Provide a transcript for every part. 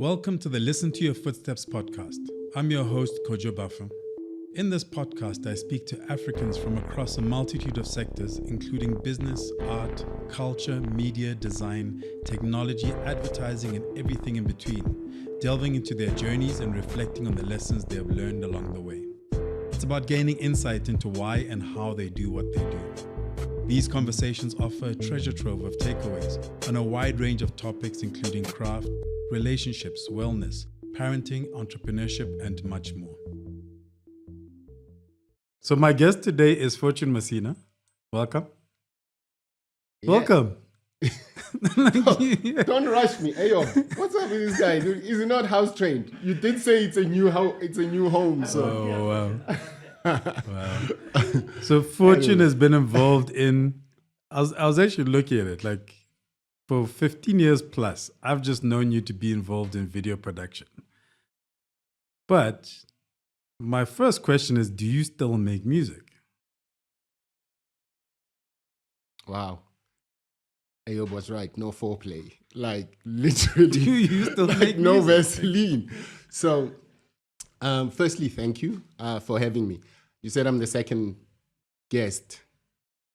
Welcome to the Listen to Your Footsteps podcast. I'm your host, Kojo Baffoe. In this podcast, I speak to Africans from across a multitude of sectors, including business, art, culture, media, design, technology, advertising, and everything in between, delving into their journeys and reflecting on the lessons they have learned along the way. It's about gaining insight into why and how they do what they do. These conversations offer a treasure trove of takeaways on a wide range of topics, including craft, relationships, wellness, parenting, entrepreneurship, and much more. So my guest today is Fortune Masina. Welcome. Yeah. Welcome. Don't rush me. Hey, yo, what's up with this guy? Dude, is he not house trained? You did say it's a new house, it's a new home. So. Oh, wow. Wow. So Fortune has been involved in, I was actually looking at it, like for 15 years plus, I've just known you to be involved in video production. But my first question is, do you still make music? Wow. Ayob was right. No foreplay. Like literally. Do you still like make no music? Vaseline. So, firstly, thank you for having me. You said I'm the second guest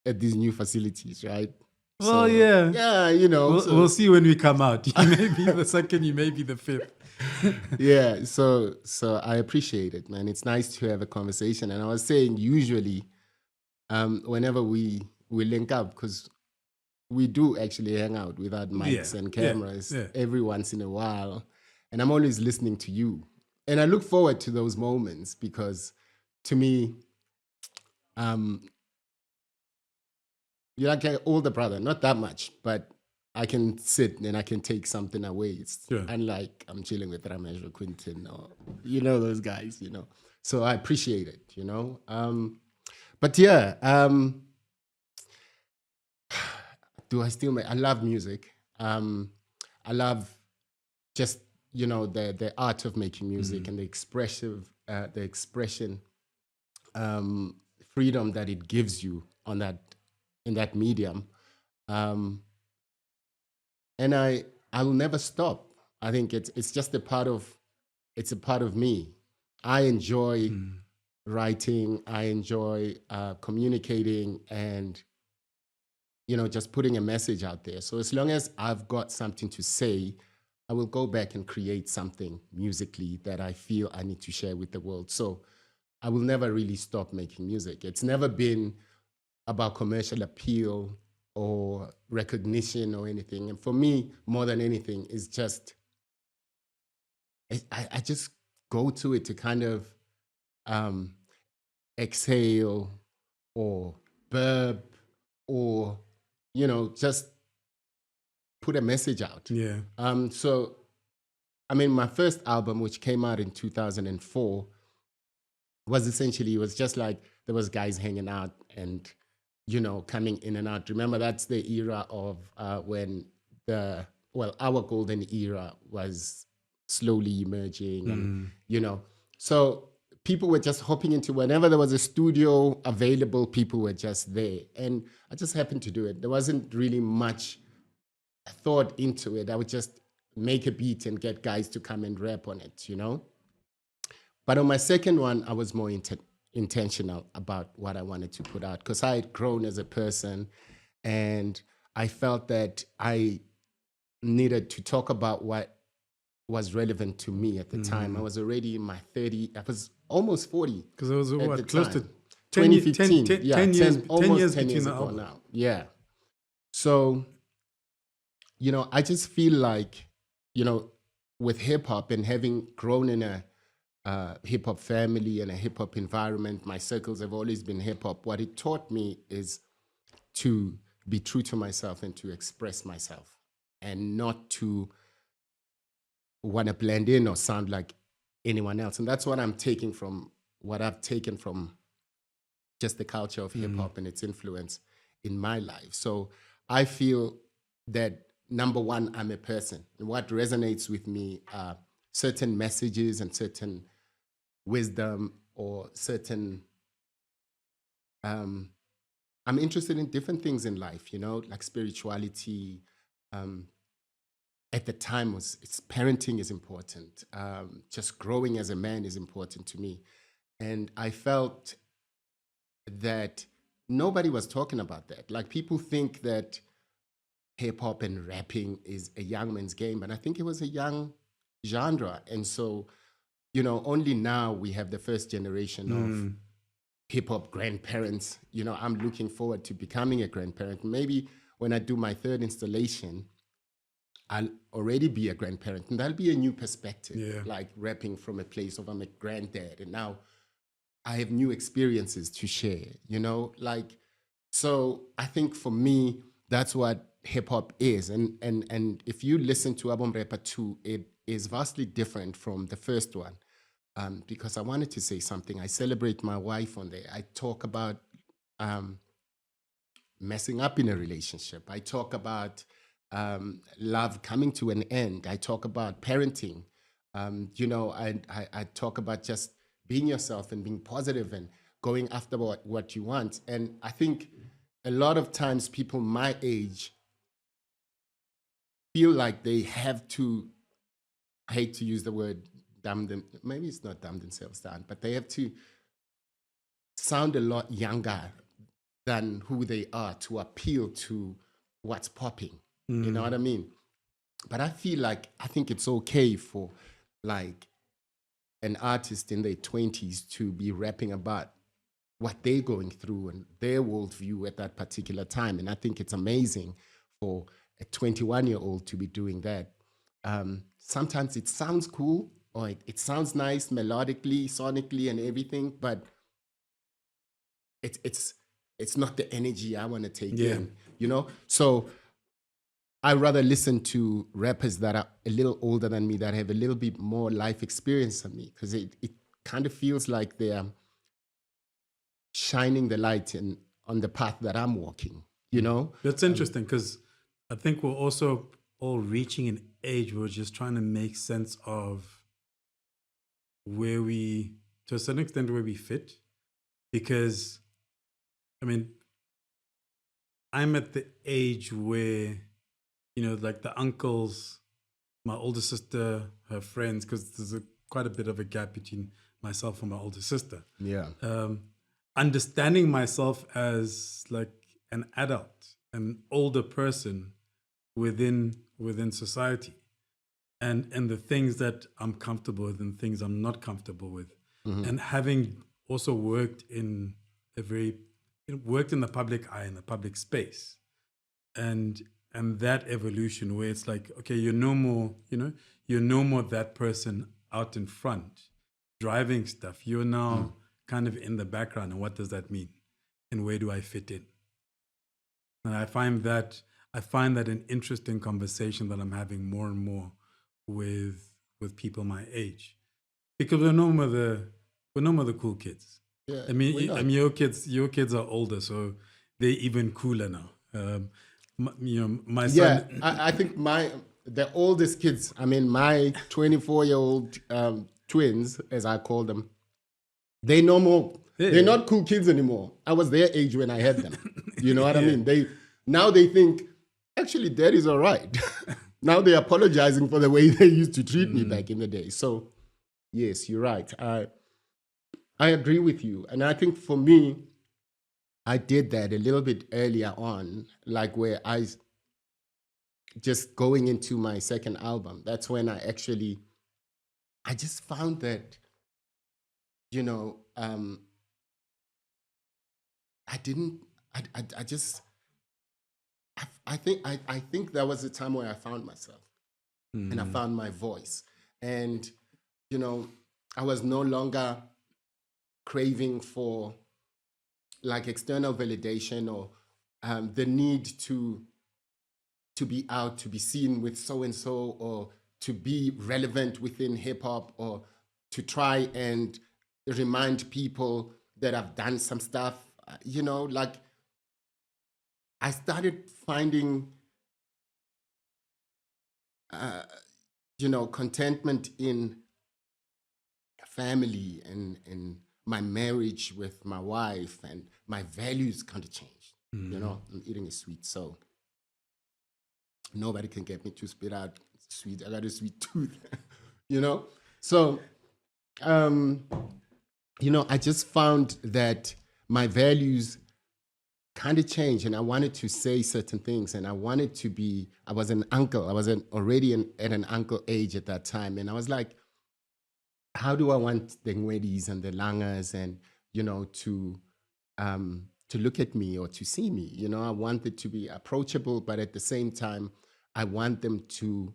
at these new facilities, right? Well, yeah. Yeah, you know. We'll see when we come out. You may be the second, you may be the fifth. Yeah, so I appreciate it, man. It's nice to have a conversation. And I was saying, usually, whenever we link up, because we do actually hang out without mics and cameras every once in a while, and I'm always listening to you. And I look forward to those moments because, to me, you're like an older brother, not that much, but I can sit and I can take something away. It's unlike I'm chilling with Ramesh or Quinton or, you know, those guys, you know. So I appreciate it, you know. But yeah, do I still make? I love music. I love just, you know, the art of making music and the expression freedom that it gives you on that in that medium. And I will never stop. I think it's just a part of me. I enjoy writing. I enjoy communicating and, you know, just putting a message out there. So as long as I've got something to say, I will go back and create something musically that I feel I need to share with the world. So I will never really stop making music. It's never been about commercial appeal or recognition or anything. And for me, more than anything, is just, I just go to it to kind of exhale or burp or, you know, just put a message out. Yeah. So, I mean, my first album, which came out in 2004, was essentially, it was just like there was guys hanging out and, you know, coming in and out. Remember, that's the era of when our golden era was slowly emerging and, you know, so people were just hopping into whenever there was a studio available, people were just there. And I just happened to do it. There wasn't really much thought into it. I would just make a beat and get guys to come and rap on it, you know? But on my second one, I was more intentional about what I wanted to put out because I had grown as a person and I felt that I needed to talk about what was relevant to me at the time. I was already in my 30s. I was almost 40. Because it was what, close to 2015. 10 years, almost 10 years between the ago album. now. Yeah. So, you know, I just feel like, you know, with hip hop and having grown in a hip hop family and a hip hop environment, my circles have always been hip hop. What it taught me is to be true to myself and to express myself and not to want to blend in or sound like anyone else. And that's what I've taken from just the culture of hip hop and its influence in my life. So I feel that, number one, I'm a person. And what resonates with me are certain messages and certain wisdom or certain, I'm interested in different things in life, you know, like spirituality, at the time was it's parenting is important. Just growing as a man is important to me. And I felt that nobody was talking about that. Like people think that hip hop and rapping is a young man's game, but I think it was a young genre. And so, only now we have the first generation of hip hop grandparents. I'm looking forward to becoming a grandparent. Maybe when I do my third installation, I'll already be a grandparent, and that'll be a new perspective, like rapping from a place of I'm a granddad, and now I have new experiences to share, so I think for me, that's what hip hop is. And if you listen to Album Rapper 2, it is vastly different from the first one. Because I wanted to say something. I celebrate my wife on there. I talk about messing up in a relationship. I talk about love coming to an end. I talk about parenting. I talk about just being yourself and being positive and going after what you want. And I think a lot of times people my age feel like they have to, I hate to use the word dumb them, maybe it's not dumb themselves down, but they have to sound a lot younger than who they are to appeal to what's popping. You know what I mean? But I think it's okay for like an artist in their 20s to be rapping about what they're going through and their worldview at that particular time. And I think it's amazing for a 21-year-old to be doing that. Sometimes it sounds cool, or it sounds nice melodically, sonically, and everything, but it's not the energy I want to take in, So I rather listen to rappers that are a little older than me, that have a little bit more life experience than me, because it kind of feels like they're shining the light on the path that I'm walking, That's interesting, because I think we're also all reaching an age where we're just trying to make sense of where we, to a certain extent, where we fit. Because, I mean, I'm at the age where, like the uncles, my older sister, her friends, because there's quite a bit of a gap between myself and my older sister. Yeah. Understanding myself as like an adult, an older person within society, and the things that I'm comfortable with and things I'm not comfortable with, and having also worked in the public eye, in the public space, and that evolution where it's like, okay, you're no more that person out in front driving stuff. You're now kind of in the background, and what does that mean, and where do I fit in? And I find that an interesting conversation that I'm having more and more with people my age, because we're no more the cool kids. Yeah, I mean, your kids are older, so they're even cooler now. My son. Yeah, I think the oldest kids, I mean, my 24-year-old twins, as I call them, they're no more. Yeah. They're not cool kids anymore. I was their age when I had them. You know what I mean? Now they think, actually, daddy's all right. Now they're apologizing for the way they used to treat me back in the day. So, yes, you're right. I agree with you. And I think for me, I did that a little bit earlier on, like where I just going into my second album. That's when I just found that, I think that was the time where I found myself and I found my voice. And, I was no longer craving for like external validation or the need to be out, to be seen with so-and-so, or to be relevant within hip hop, or to try and remind people that I've done some stuff, like I started finding, contentment in family and my marriage with my wife, and my values kind of changed. I'm eating a sweet, so nobody can get me to spit out sweet. I got a sweet tooth, you know? So, I just found that my values kind of changed, and I wanted to say certain things, and I wanted to be, I was an uncle. I was already at an uncle age at that time. And I was like, how do I want the Ngwedis and the Langas and, to look at me or to see me? I want it to be approachable, but at the same time, I want them to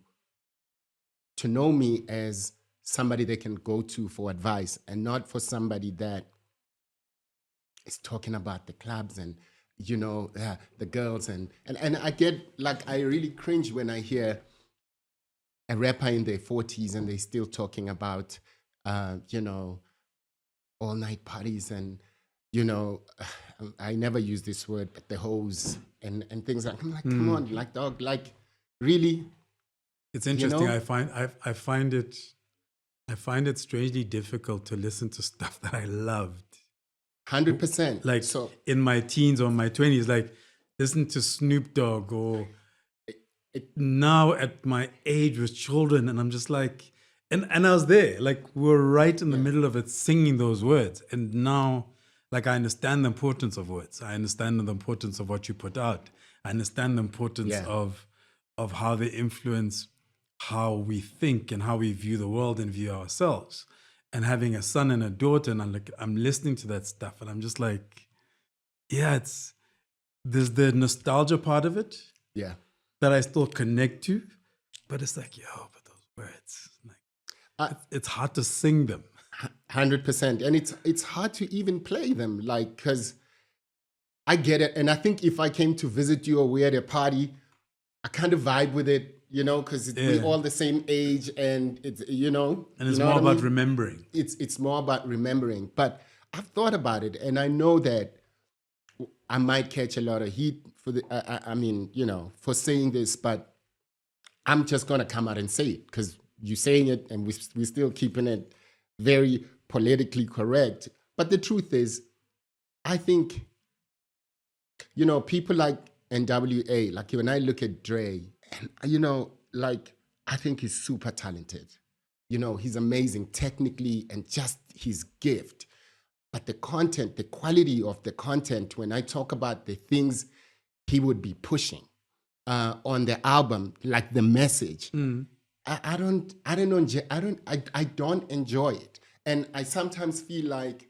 know me as somebody they can go to for advice, and not for somebody that is talking about the clubs and the girls and I get, like, I really cringe when I hear a rapper in their 40s and they're still talking about all night parties and I never use this word, but the hoes and things like, I'm like, come on, like, dog, like, really. It's interesting. I find it strangely difficult to listen to stuff that I loved. 100%. Like, so in my teens or my 20s, like, listen to Snoop Dogg, or now at my age with children, and I'm just like, and I was there, like, we're right in the middle of it, singing those words. And now, like, I understand the importance of words. I understand the importance of what you put out. I understand the importance of how they influence how we think and how we view the world and view ourselves. And having a son and a daughter, and I'm listening to that stuff, and I'm just like, there's the nostalgia part of it, that I still connect to, but it's like, but those words, like, it's hard to sing them. 100%, and it's hard to even play them, like, because I get it, and I think if I came to visit you or we're at a party, I kind of vibe with it. Because we're all the same age, and it's, and it's more about remembering. It's more about remembering. But I've thought about it, and I know that I might catch a lot of heat for for saying this, but I'm just gonna come out and say it, because you're saying it, and we're still keeping it very politically correct. But the truth is, I think, people like NWA, like, when I look at Dre, and, like, I think he's super talented. He's amazing technically, and just his gift. But the content, the quality of the content, when I talk about the things he would be pushing on the album, like the message, I don't enjoy it. And I sometimes feel like,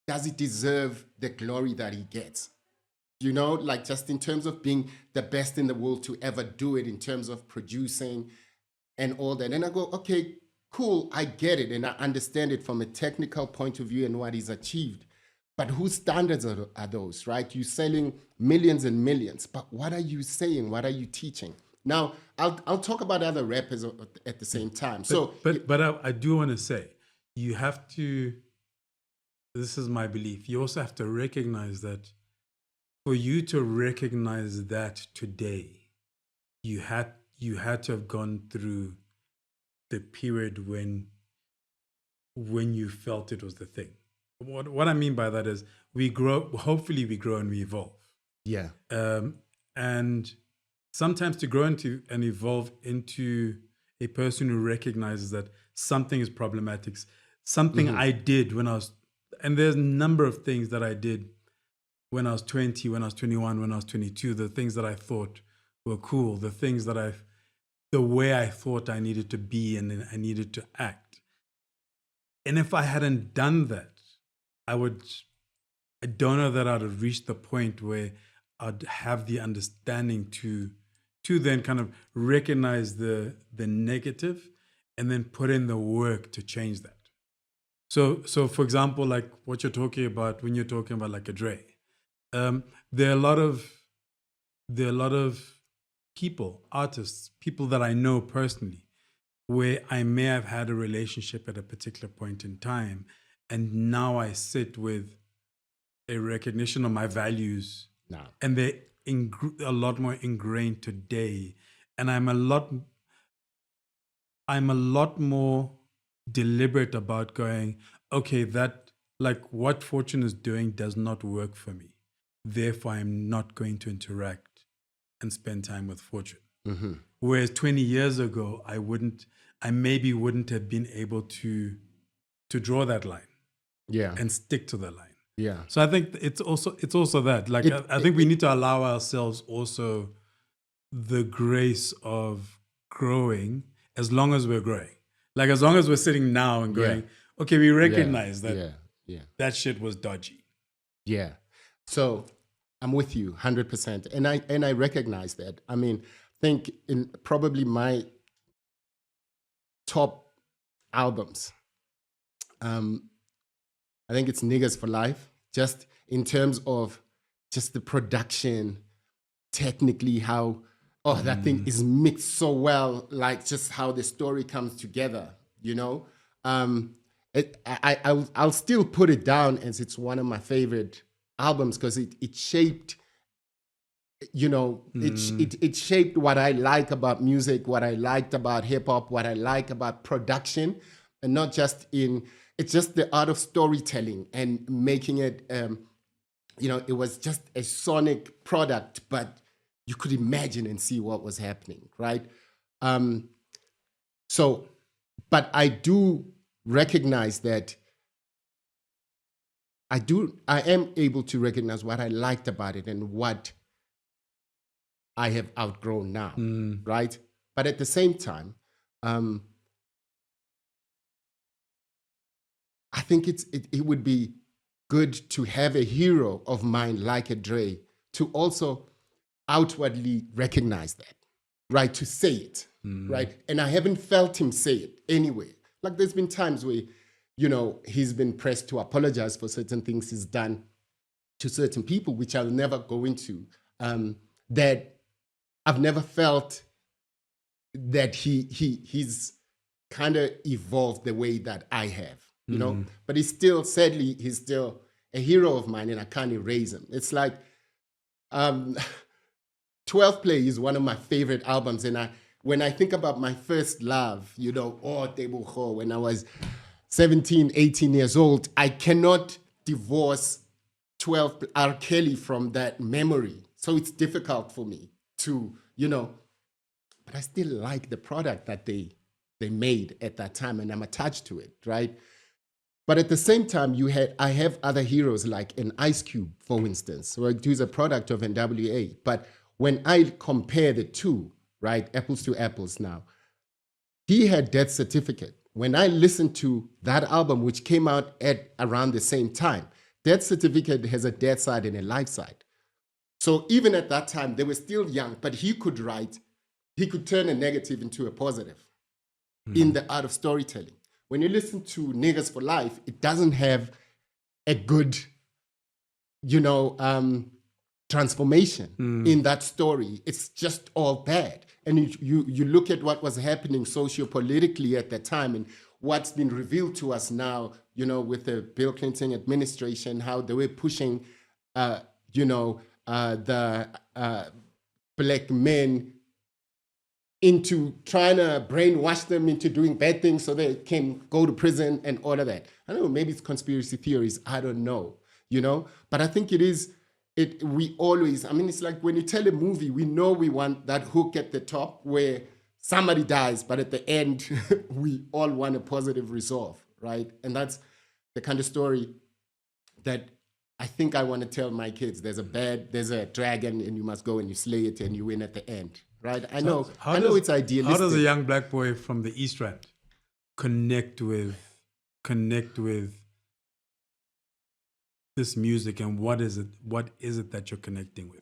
does he deserve the glory that he gets? Like, just in terms of being the best in the world to ever do it, in terms of producing and all that. And I go, okay, cool, I get it, and I understand it from a technical point of view and what he's achieved. But whose standards are those, right? You're selling millions and millions, but what are you saying? What are you teaching? Now, I'll talk about other rappers at the same time. But I do want to say, you have to, this is my belief, you also have to recognize that for you to recognize that today, you had to have gone through the period when you felt it was the thing. What I mean by that is, hopefully we grow and we evolve. Yeah. And sometimes to grow into and evolve into a person who recognizes that something is problematic, something I did when I was, and there's a number of things that I did when I was 20, when I was 21, when I was 22, the things that I thought were cool, the things that the way I thought I needed to be and I needed to act. And if I hadn't done that, I don't know that I'd have reached the point where I'd have the understanding to then kind of recognize the negative and then put in the work to change that. So for example, like what you're talking about when you're talking about like a Dre, there are a lot of people, artists, people that I know personally, where I may have had a relationship at a particular point in time, and now I sit with a recognition of my values, and they're a lot more ingrained today, and I'm a lot more deliberate about going, okay, that, like, what Fortune is doing does not work for me. Therefore, I'm not going to interact and spend time with Fortune. Whereas 20 years ago, I maybe wouldn't have been able to draw that line Yeah. and stick to the line. Yeah. So I think it's also that. Like, I think we need to allow ourselves also the grace of growing as long as we're growing. Like, as long as we're sitting now and going, okay, we recognize that shit was dodgy. Yeah. So I'm with you 100%. And I recognize that. I mean, think in probably my top albums, I think it's Niggas for Life, just in terms of just the production, technically how, that thing is mixed so well, like just how the story comes together, you know? I'll still put it down as it's one of my favorite albums because it shaped, you know, it shaped what I like about music, what I liked about hip hop, what I like about production, and not just it's just the art of storytelling and making it, you know, it was just a sonic product, but you could imagine and see what was happening, right? But I do recognize that I am able to recognize what I liked about it and what I have outgrown now, right? But at the same time, I think it would be good to have a hero of mine like a Dre to also outwardly recognize that, right? To say it, right? And I haven't felt him say it anyway. Like there's been times where, you know, he's been pressed to apologize for certain things he's done to certain people, which I'll never go into, that I've never felt that he's kind of evolved the way that I have, you know? But sadly, he's still a hero of mine and I can't erase him. It's like, 12 Play is one of my favorite albums. And when I think about my first love, you know, when I was 17, 18 years old, I cannot divorce 12 R. Kelly from that memory. So it's difficult for me to, you know, but I still like the product that they made at that time and I'm attached to it, right? But at the same time, I have other heroes like an Ice Cube, for instance, who's a product of NWA. But when I compare the two, right, apples to apples now, he had Death Certificate. When I listened to that album, which came out at around the same time, Death Certificate has a death side and a life side. So even at that time, they were still young, but he could turn a negative into a positive in the art of storytelling. When you listen to Niggas for Life, it doesn't have a good, you know, transformation in that story. It's just all bad. And you look at what was happening sociopolitically at that time and what's been revealed to us now, you know, with the Bill Clinton administration, how they were pushing, you know, the black men into trying to brainwash them into doing bad things so they can go to prison and all of that. I don't know, maybe it's conspiracy theories, I don't know, you know? But I think we always, I mean, it's like when you tell a movie, we know we want that hook at the top where somebody dies, but at the end, we all want a positive resolve, right? And that's the kind of story that I think I want to tell my kids. There's a dragon and you must go and you slay it and you win at the end. Right, I know it's idealistic. How does a young black boy from the East Rand connect with this music, and what is it that you're connecting with?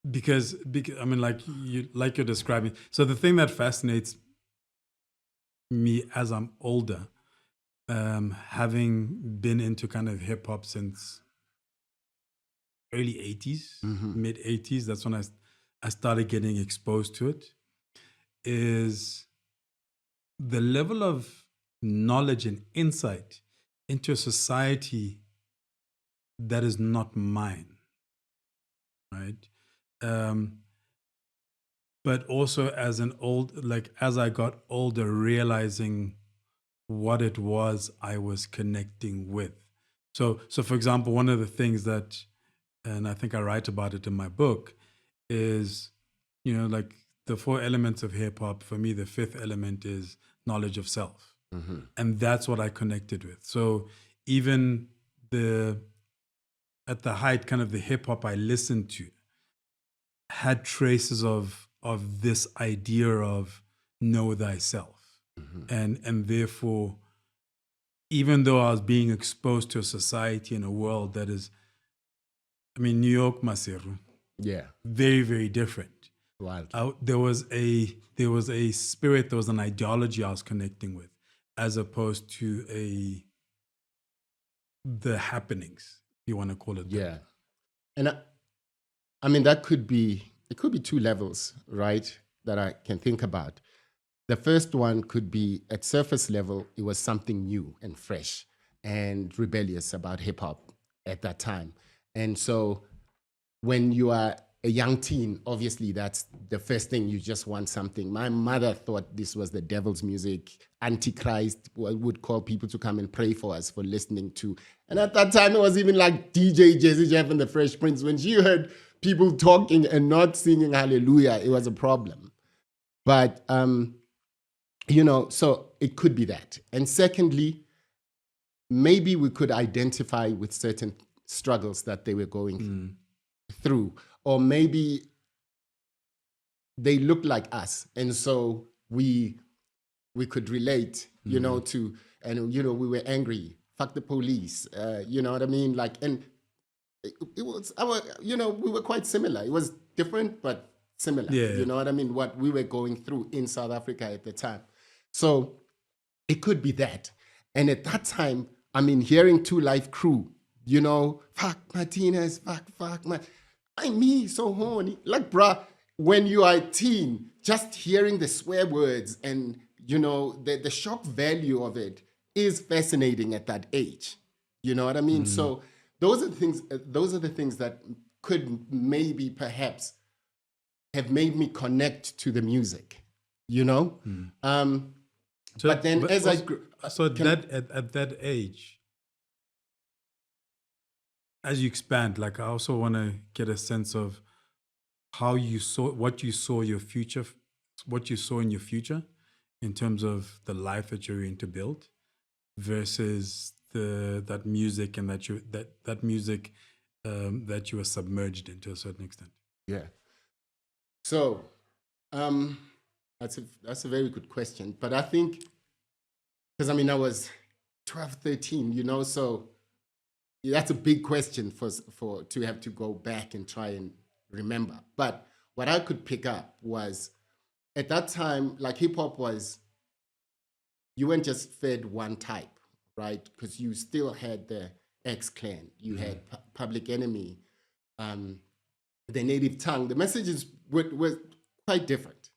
Because I mean, like you're describing. So the thing that fascinates me as I'm older, having been into kind of hip hop since early 80s, mid 80s, that's when I started getting exposed to it, is the level of knowledge and insight into a society that is not mine, right? But also as I got older, realizing what it was I was connecting with. So for example, one of the things that and I think I write about it in my book, is, like the four elements of hip hop, for me, the fifth element is knowledge of self. And that's what I connected with. So even at the height, kind of the hip hop I listened to had traces of this idea of know thyself. And therefore, even though I was being exposed to a society and a world that is, New York, Maseru, Yeah. very, very different. Wild. There was a spirit, there was an ideology I was connecting with, as opposed to the happenings, if you want to call it that. Yeah. And it could be two levels, right, that I can think about. The first one could be at surface level, it was something new and fresh and rebellious about hip hop at that time. And so when you are a young teen, obviously that's the first thing, you just want something. My mother thought this was the devil's music. Antichrist would call people to come and pray for us for listening to. And at that time, it was even like DJ Jazzy Jeff and the Fresh Prince. When she heard people talking and not singing hallelujah, it was a problem. But, so it could be that. And secondly, maybe we could identify with certain struggles that they were going through, or maybe they look like us, and so we could relate, to, and we were angry, fuck the police, you know what I mean? Like, and it was our, we were quite similar. It was different, but similar. Yeah. You know what I mean? What we were going through in South Africa at the time. So it could be that. And at that time, hearing Two Life Crew, fuck Martinez, fuck, man. Me so horny. Like, bruh, when you are a teen, just hearing the swear words and, the shock value of it is fascinating at that age. You know what I mean? So those are the things that could maybe perhaps have made me connect to the music, But then as I grew... So at that age, as you expand, like, I also want to get a sense of how you saw, what you saw in your future in terms of the life that you're going to build versus that music and that music that you were submerged into a certain extent. Yeah. So that's a very good question. But I think, because I was 12, 13, so that's a big question for to have to go back and try and remember. But what I could pick up was, at that time, like, hip hop was, you weren't just fed one type, right? Because you still had the X Clan, you had Public Enemy, the Native Tongue. The messages were quite different,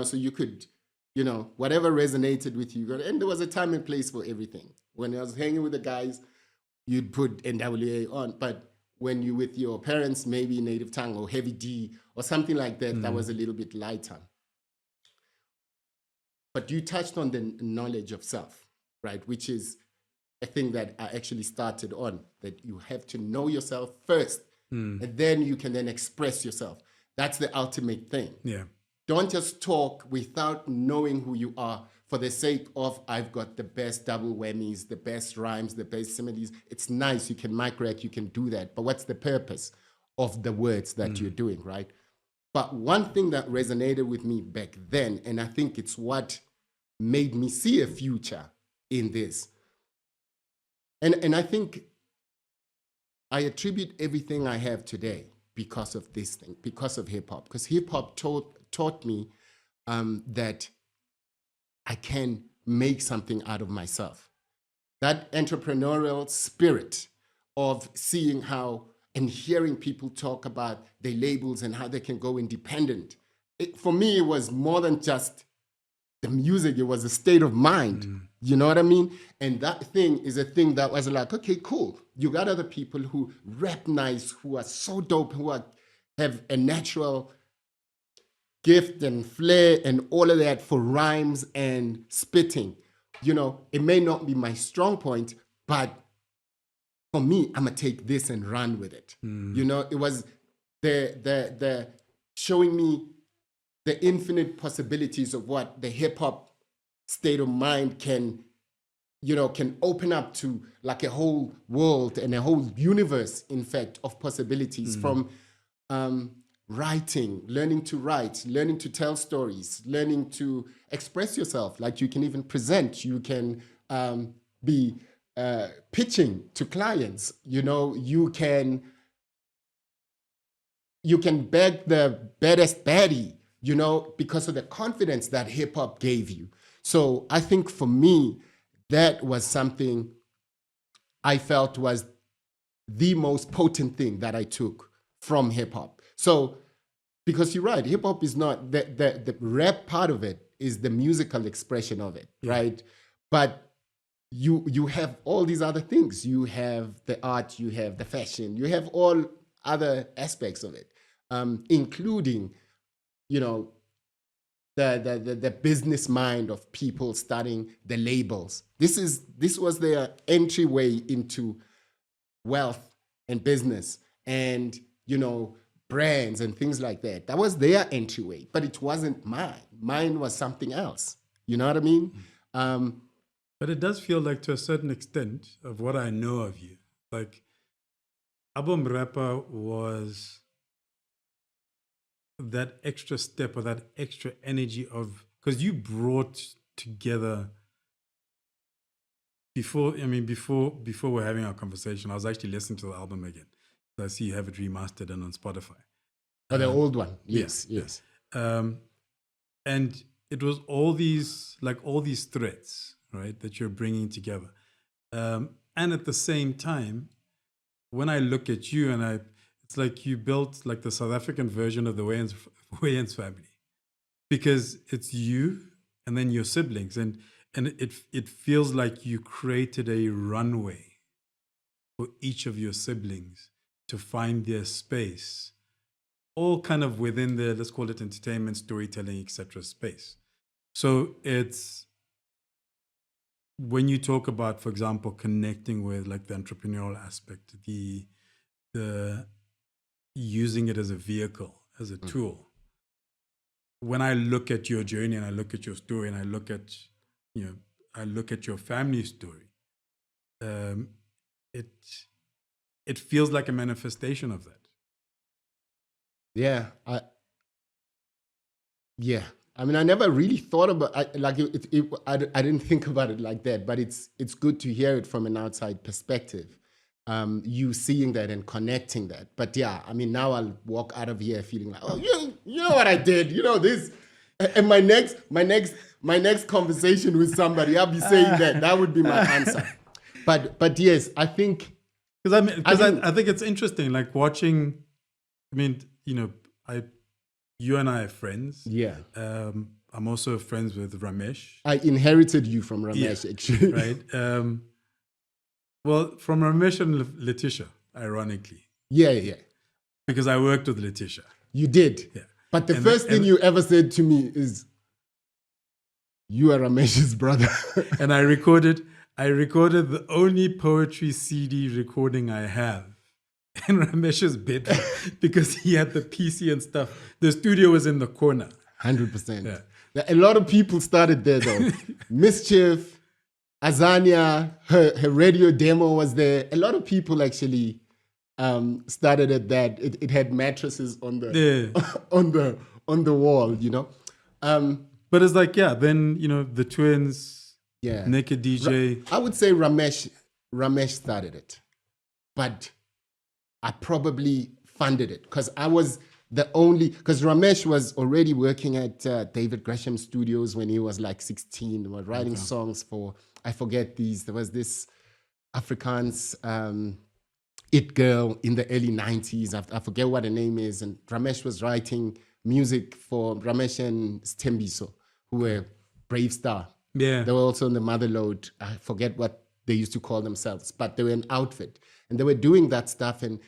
so you could, whatever resonated with you. And there was a time and place for everything. When I was hanging with the guys, you'd put NWA on, but when you with your parents, maybe Native Tongue or Heavy D or something like that, that was a little bit lighter. But you touched on the knowledge of self, right? Which is a thing that I actually started on, that you have to know yourself first, and then you can then express yourself. That's the ultimate thing. Yeah. Don't just talk without knowing who you are for the sake of, I've got the best double whammies, the best rhymes, the best similes. It's nice, you can mic-rack, you can do that. But what's the purpose of the words that you're doing, right? But one thing that resonated with me back then, and I think it's what made me see a future in this. And I think I attribute everything I have today because of this thing, because of hip-hop. Because hip-hop taught me that I can make something out of myself. That entrepreneurial spirit of seeing how and hearing people talk about their labels and how they can go independent. For me, it was more than just the music. It was a state of mind. You know what I mean? And that thing is a thing that was like, okay, cool. You got other people who rap nice, who are so dope, who have a natural gift and flair and all of that for rhymes and spitting. It may not be my strong point, but for me, I'm gonna take this and run with it. You know, it was the showing me the infinite possibilities of what the hip hop state of mind can, you know, can open up to, like a whole world and a whole universe, in fact, of possibilities from writing, learning to write, learning to tell stories, learning to express yourself. Like you can even present, you can be pitching to clients, you know, you can beg the baddest baddie, you know, because of the confidence that hip hop gave you. So I think for me, that was something I felt was the most potent thing that I took from hip hop. So, because you're right, hip hop is not the rap part of it is the musical expression of it, right? But you have all these other things. You have the art, you have the fashion, you have all other aspects of it, including, you know, the business mind of people starting the labels. This was their entryway into wealth and business and, you know, brands and things like that. That was their entryway, but it wasn't mine. Mine was something else. You know what I mean? But it does feel like, to a certain extent, of what I know of you, like album rapper was that extra step or that extra energy of, because you brought together before we're having our conversation, I was actually listening to the album again. I see you have it remastered and on Spotify. Oh, the old one. Yes. And it was all these threads, right, that you're bringing together. And at the same time, when I look at you it's like you built like the South African version of the Wayans family, because it's you and then your siblings, and it feels like you created a runway for each of your siblings to find their space, all kind of within the, let's call it entertainment, storytelling, etc. space. So it's, when you talk about, for example, connecting with like the entrepreneurial aspect, the using it as a vehicle, as a tool. When I look at your journey and I look at your story and I look at your family story, it feels like a manifestation of that. Yeah. I mean, I never really thought about I didn't think about it like that, but it's good to hear it from an outside perspective. You seeing that and connecting that. But yeah, I mean, now I'll walk out of here feeling like, oh, you know what I did, you know this. And my next conversation with somebody, I'll be saying that would be my answer. But yes, I think, I think it's interesting, like watching. I mean, you know, you and I are friends. Yeah. I'm also friends with Ramesh. I inherited you from Ramesh, actually. Right. Well, from Ramesh and Letitia, ironically. Yeah. Because I worked with Letitia. You did. Yeah. But the first thing you ever said to me is, you are Ramesh's brother. And I recorded the only poetry CD recording I have in Ramesh's bedroom because he had the PC and stuff. The studio was in the corner. 100%. Yeah. A lot of people started there though. Mischief, Azania, her radio demo was there. A lot of people actually started at that. It had mattresses on the on the wall, you know. But it's like, then, you know, the twins, Naked DJ. I would say Ramesh started it, but I probably funded it because I was because Ramesh was already working at David Gresham Studios when he was like 16, was writing songs for, I forget these, there was this Afrikaans it girl in the early 90s, I forget what her name is, and Ramesh was writing music for Ramesh and Stembiso, who were Brave Star. Yeah. They were also in the Motherlode, I forget what they used to call themselves, but they were an outfit. And they were doing that stuff and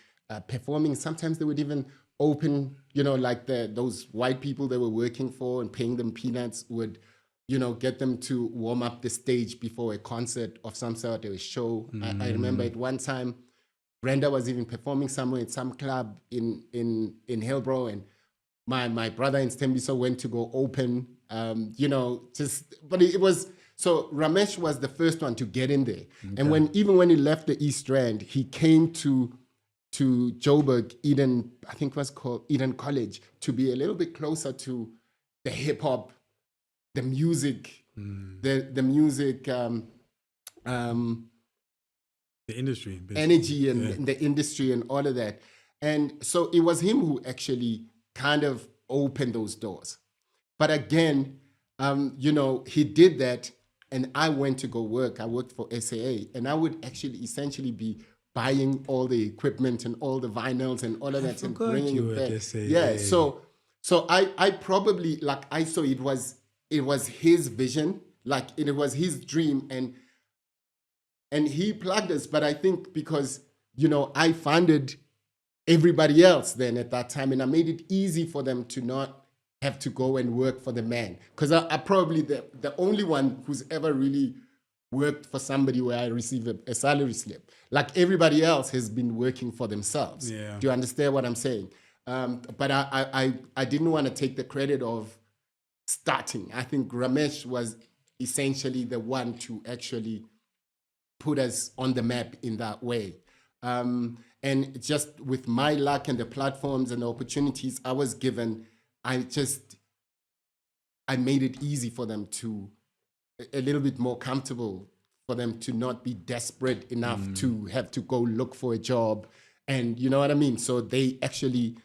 performing. Sometimes they would even open, you know, like those white people they were working for and paying them peanuts would, you know, get them to warm up the stage before a concert of some sort or a show. I remember at one time, Brenda was even performing somewhere in some club in Hillbrow, and my brother in Stembiso went to go open. But it was so Ramesh was the first one to get in there, and even when he left the East Rand, he came to Joburg, Eden, I think it was called Eden College, to be a little bit closer to the hip hop, the music, the music, The industry. Basically. energy and the industry and all of that. And so it was him who actually kind of opened those doors. But again, he did that, and I went to go work. I worked for SAA, and I would actually essentially be buying all the equipment and all the vinyls and all of that and bringing it back. Yeah, so I probably I saw it was his vision, it was his dream, and he plugged us. But I think because I funded everybody else then at that time, and I made it easy for them to not have to go and work for the man, because I probably the only one who's ever really worked for somebody where I receive a salary slip. Like everybody else has been working for themselves. Yeah. Do you understand what I'm saying? But I didn't want to take the credit of starting. I think Ramesh was essentially the one to actually put us on the map in that way. And just with my luck and the platforms and the opportunities I was given, I made it easy for them to, a little bit more comfortable for them to not be desperate enough to have to go look for a job. And you know what I mean? So they actually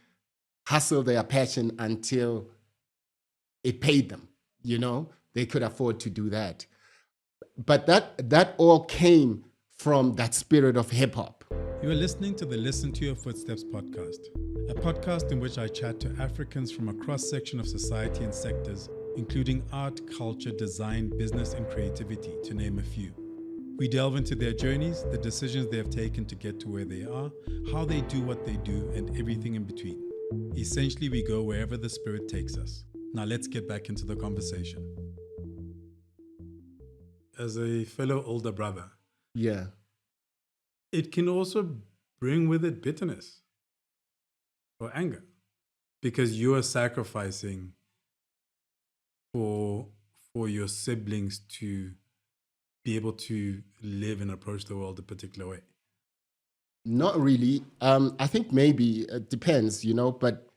hustled their passion until it paid them, they could afford to do that. But that all came from that spirit of hip hop. You are listening to the Listen to Your Footsteps podcast, a podcast in which I chat to Africans from a cross-section of society and sectors, including art, culture, design, business, and creativity, to name a few. We delve into their journeys, the decisions they have taken to get to where they are, how they do what they do, and everything in between. Essentially, we go wherever the spirit takes us. Now let's get back into the conversation. As a fellow older brother, Yeah. it can also bring with it bitterness or anger, because you are sacrificing for your siblings to be able to live and approach the world a particular way. Not really. I think maybe it depends, but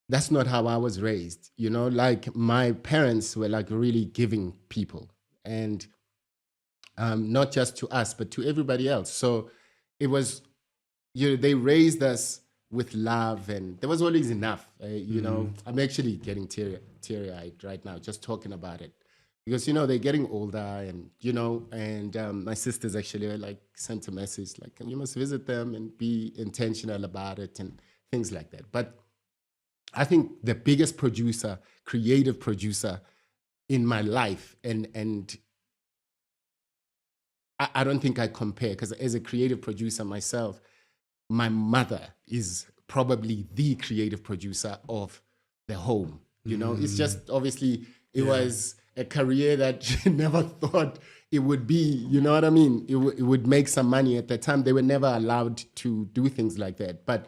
that's not how I was raised. Like my parents were like really giving people, and not just to us, but to everybody else. So it was, they raised us with love, and there was always enough. I'm actually getting teary-eyed right now just talking about it, because they're getting older, and my sisters actually like sent a message like, you must visit them and be intentional about it and things like that. But I think the biggest creative producer in my life, and I don't think I compare, because as a creative producer myself, my mother is probably the creative producer of the home. It's just obviously it was a career that she never thought it would be. You know what I mean? It would make some money at the time. They were never allowed to do things like that. But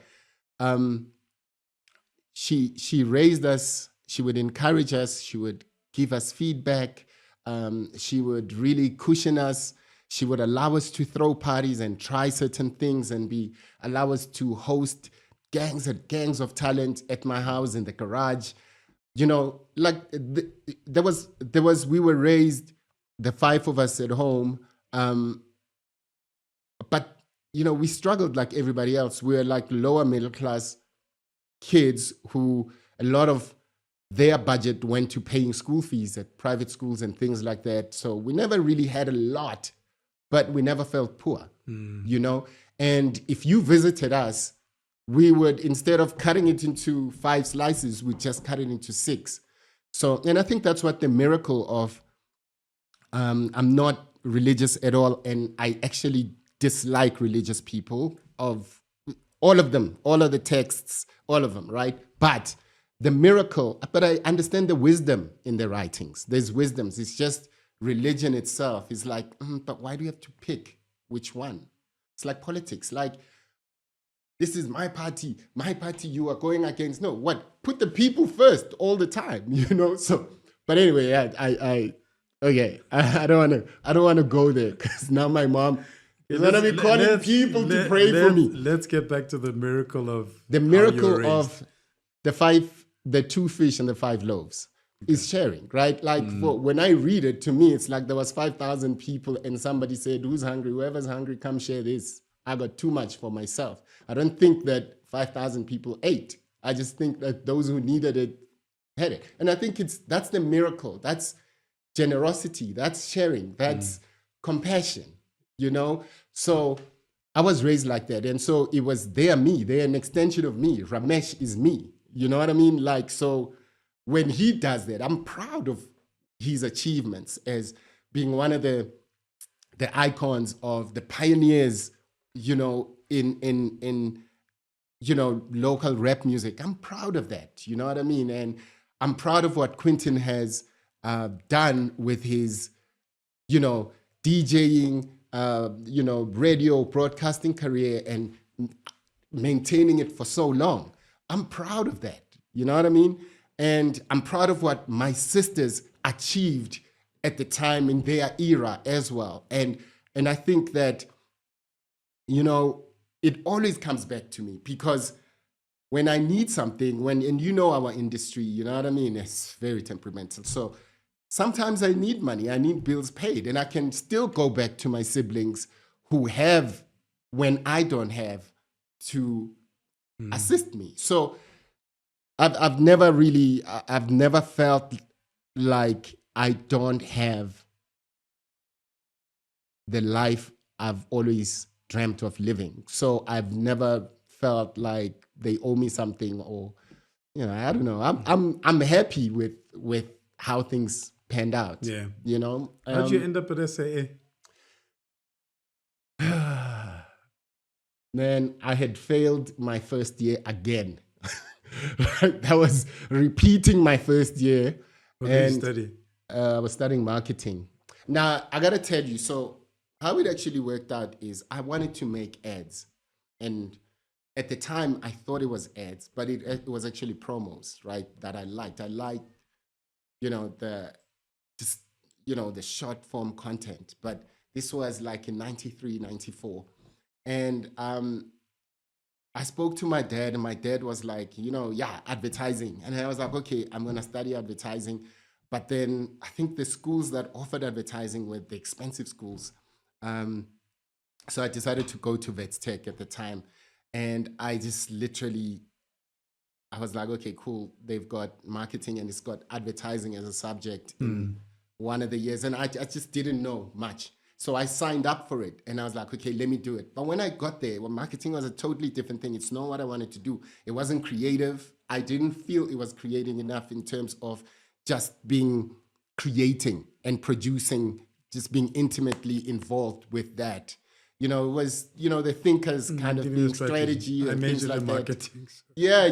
she raised us. She would encourage us. She would give us feedback. She would really cushion us. She would allow us to throw parties and try certain things, and allow us to host gangs and gangs of talent at my house in the garage. We were raised, the five of us at home, but we struggled like everybody else. We were like lower middle class kids who a lot of their budget went to paying school fees at private schools and things like that. So we never really had a lot, but we never felt poor, And if you visited us, we would, instead of cutting it into 5 slices, we'd just cut it into 6. So, and I think that's what the miracle of, I'm not religious at all, and I actually dislike religious people, of all of them, all of the texts, all of them, right? But the miracle, but I understand the wisdom in the writings. There's wisdoms. It's just religion itself is like, but why do you have to pick which one? It's like politics. Like, this is my party you are going against. No, what? Put the people first all the time, So, but anyway, I don't want to go there because now my mom is going to be calling people to pray for me. Let's get back to the miracle of the 2 fish and the 5 loaves. Is sharing, right? Like when I read it, to me, it's like there was 5,000 people and somebody said, who's hungry? Whoever's hungry, come share this. I got too much for myself. I don't think that 5,000 people ate. I just think that those who needed it had it. And I think that's the miracle. That's generosity. That's sharing. That's compassion, So I was raised like that. And so it was they're an extension of me. Ramesh is me. You know what I mean? Like, so when he does that, I'm proud of his achievements as being one of the icons of the pioneers, in local rap music. I'm proud of that. You know what I mean? And I'm proud of what Quentin has done with his, DJing, radio broadcasting career and maintaining it for so long. I'm proud of that. You know what I mean? And I'm proud of what my sisters achieved at the time in their era as well. And I think that, it always comes back to me because when I need something, and our industry, you know what I mean? It's very temperamental. So sometimes I need money, I need bills paid, and I can still go back to my siblings who have when I don't have to assist me. So I've never felt like I don't have the life I've always dreamt of living. So I've never felt like they owe me something or, I don't know. I'm happy with how things panned out. Yeah. How'd you end up at SAA? Then I had failed my first year again. That was repeating my first year. What did you study? I was studying marketing. Now, I got to tell you, so how it actually worked out is I wanted to make ads. And at the time, I thought it was ads, but it was actually promos, right, that I liked. I liked, the short form content. But this was like in 93, 94. And I spoke to my dad, and my dad was like, advertising. And I was like, okay, I'm going to study advertising. But then I think the schools that offered advertising were the expensive schools. So I decided to go to Vets Tech at the time. And I just I was like, okay, cool. They've got marketing and it's got advertising as a subject in one of the years. And I just didn't know much. So I signed up for it and I was like, okay, let me do it. But when I got there, marketing was a totally different thing. It's not what I wanted to do. It wasn't creative. I didn't feel it was creating enough in terms of just creating and producing, just being intimately involved with that. It was, the thinkers kind of being strategy and things like marketing. Yeah,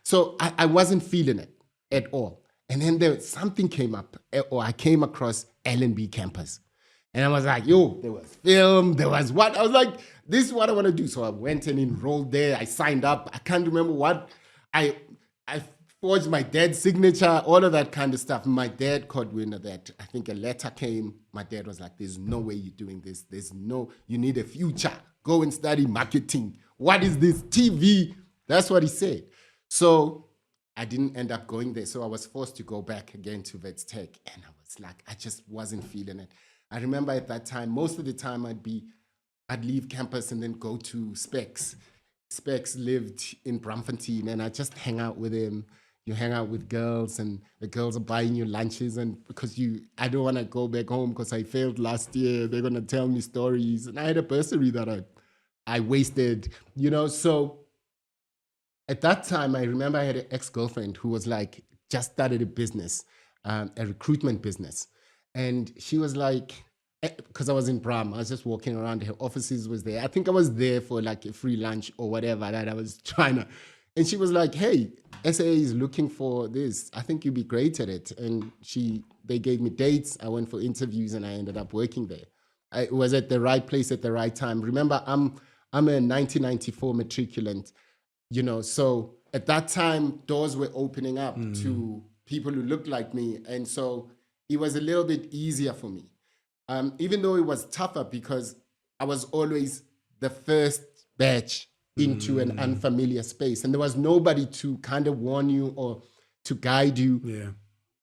So I wasn't feeling it at all. And then something came up, or I came across L&B campus. And I was like, there was film, there was what? I was like, this is what I want to do. So I went and enrolled there. I signed up. I can't remember what. I forged my dad's signature, all of that kind of stuff. My dad caught wind of that. I think a letter came. My dad was like, there's no way you're doing this. You need a future. Go and study marketing. What is this? TV? That's what he said. So I didn't end up going there. So I was forced to go back again to Vets Tech. And I was like, I just wasn't feeling it. I remember at that time, most of the time I'd leave campus and then go to Specs. Specs lived in Braamfontein and I just hang out with him. You hang out with girls and the girls are buying you lunches, and because I don't want to go back home because I failed last year, they're going to tell me stories. And I had a bursary that I wasted, so at that time, I remember I had an ex-girlfriend who was like, just started a business, a recruitment business. And she was like, because I was in Braam, I was just walking around, her offices was there. I think I was there for like a free lunch or whatever that I was trying to. And she was like, hey, SAA is looking for this. I think you'd be great at it. And they gave me dates. I went for interviews and I ended up working there. It was at the right place at the right time. Remember, I'm I'm a 1994 matriculant, you know, so at that time, doors were opening up to people who looked like me. And so it was a little bit easier for me. Even though it was tougher because I was always the first batch into an unfamiliar space. And there was nobody to kind of warn you or to guide you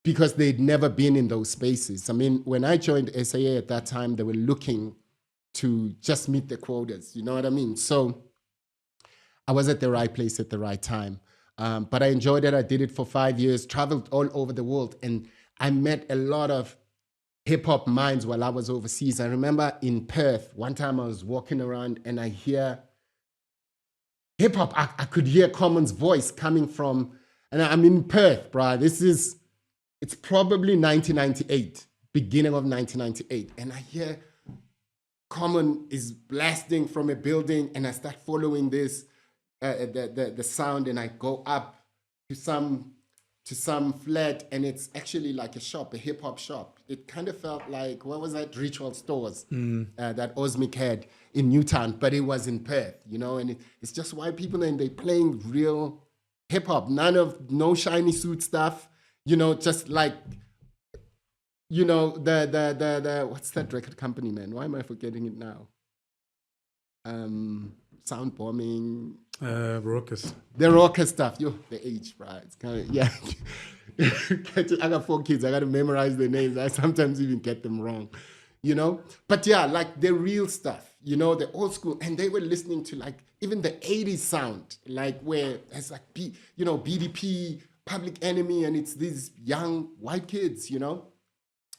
because they'd never been in those spaces. I mean, when I joined SAA at that time, they were looking to just meet the quotas, you know what I mean? So I was at the right place at the right time. But I enjoyed it. I did it for 5 years, traveled all over the world, and I met a lot of hip hop minds while I was overseas. I remember in Perth, one time I was walking around and I hear hip hop. I could hear Common's voice coming from, and I'm in Perth, bro. It's probably 1998, beginning of 1998. And I hear Common is blasting from a building, and I start following this, the sound, and I go up to some flat, and it's actually like a shop, a hip hop shop. It kind of felt like, what was that? Ritual Stores that Osmic had in Newtown, but it was in Perth, you know, and it's just white people and they playing real hip hop, no shiny suit stuff, you know, just like, you know, the what's that record company, man? Why am I forgetting it now? Sound bombing. Raucous. The raucous stuff. Yo, the age, right? It's kind of, yeah. I got 4 kids. I got to memorize their names. I sometimes even get them wrong, you know? But yeah, like the real stuff, you know, the old school. And they were listening to like even the 80s sound, like where it's like, you know, BDP, Public Enemy, and it's these young white kids, you know?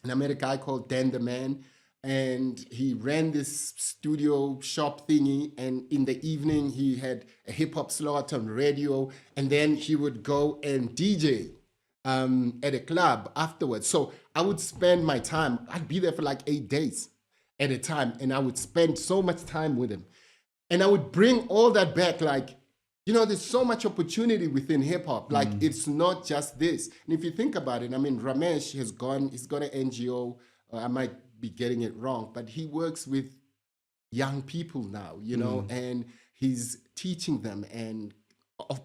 And I met a guy called Dan the Man, and he ran this studio shop thingy, and in the evening he had a hip hop slot on radio, and then he would go and DJ at a club afterwards. So I would spend my time, I'd be there for like 8 days at a time, and I would spend so much time with him. And I would bring all that back, like, you know, there's so much opportunity within hip hop. Like, it's not just this. And if you think about it, I mean, Ramesh he's got an NGO. I might be getting it wrong, but he works with young people now, you know, and he's teaching them and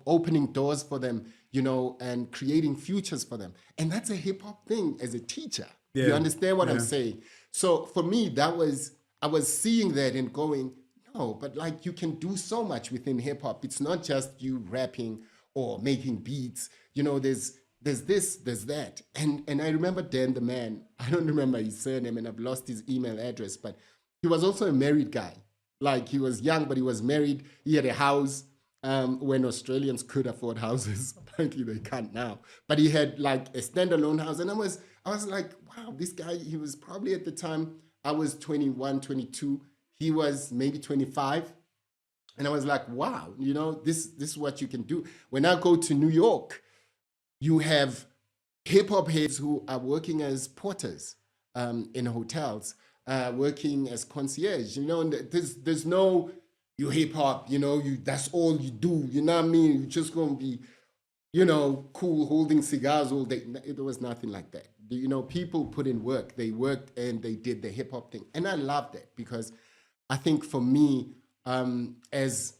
opening doors for them, you know, and creating futures for them. And that's a hip hop thing as a teacher. Yeah. You understand what I'm saying? So for me, I was seeing that and going, no, but like you can do so much within hip hop. It's not just you rapping or making beats. You know, there's this, there's that. And I remember Dan the Man, I don't remember his surname and I've lost his email address, but he was also a married guy. Like he was young, but he was married. He had a house when Australians could afford houses. Apparently they can't now. But he had like a standalone house. And I was like, wow, this guy, he was probably at the time, I was 21, 22. He was maybe 25. And I was like, wow, you know, this is what you can do. When I go to New York, you have hip hop heads who are working as porters in hotels, working as concierge. You know, and there's no, you hip hop, you know, that's all you do. You know what I mean? You're just going to be, you know, cool, holding cigars all day. It was nothing like that. You know, people put in work. They worked and they did the hip hop thing. And I love that because I think for me, as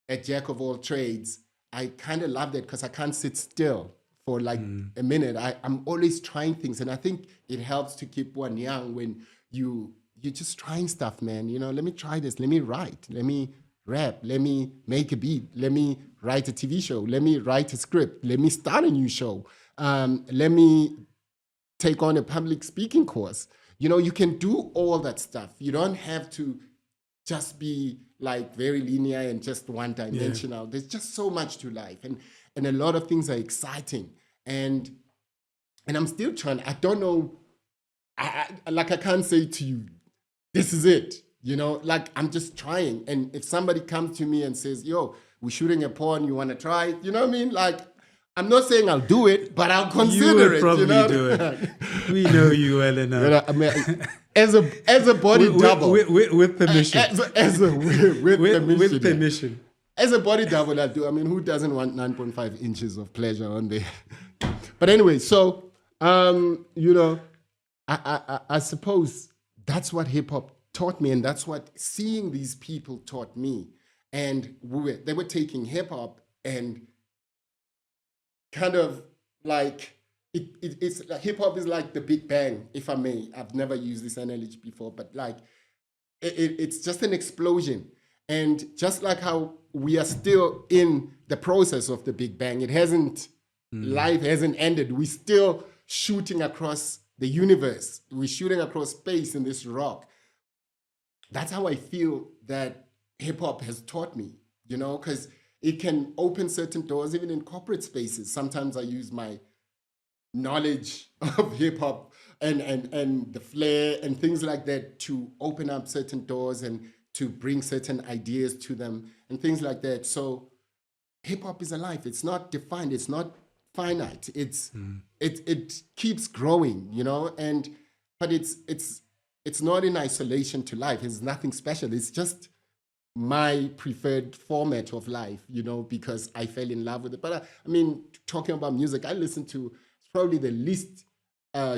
a jack of all trades, I kind of love that because I can't sit still for like a minute. I'm always trying things. And I think it helps to keep one young when you're just trying stuff, man. You know, let me try this. Let me write. Let me rap. Let me make a beat. Let me write a TV show. Let me write a script. Let me start a new show. Let me take on a public speaking course. You know, you can do all that stuff. You don't have to just be like very linear and just one-dimensional. Yeah. There's just so much to life, and a lot of things are exciting. And I'm still trying. I don't know. I can't say to you, this is it. You know, like I'm just trying. And if somebody comes to me and says, "Yo, we're shooting a porn. You want to try it?" You know what I mean? Like, I'm not saying I'll do it, but I'll consider it. Probably you know? do it. We know you well enough. You know, I mean, as a body double, with permission, with permission. As a body double, I do. I mean, who doesn't want 9.5 inches of pleasure on there? But anyway, so you know, I suppose that's what hip hop taught me, and that's what seeing these people taught me. and they were taking hip hop and kind of like it's hip hop is like the Big Bang, if I may. I've never used this analogy before, but like it's just an explosion. And just like how we are still in the process of the Big Bang, it hasn't, life hasn't ended. We're still shooting across the universe. We're shooting across space in this rock. That's how I feel that hip hop has taught me, you know, because it can open certain doors, even in corporate spaces. Sometimes I use my knowledge of hip hop and the flair and things like that to open up certain doors and to bring certain ideas to them and things like that. So hip hop is alive. It's not defined. It's not finite. It keeps growing, you know, but it's not in isolation to life. It's nothing special. It's just my preferred format of life, you know, because I fell in love with it. But I mean, talking about music, I listen to, it's probably the least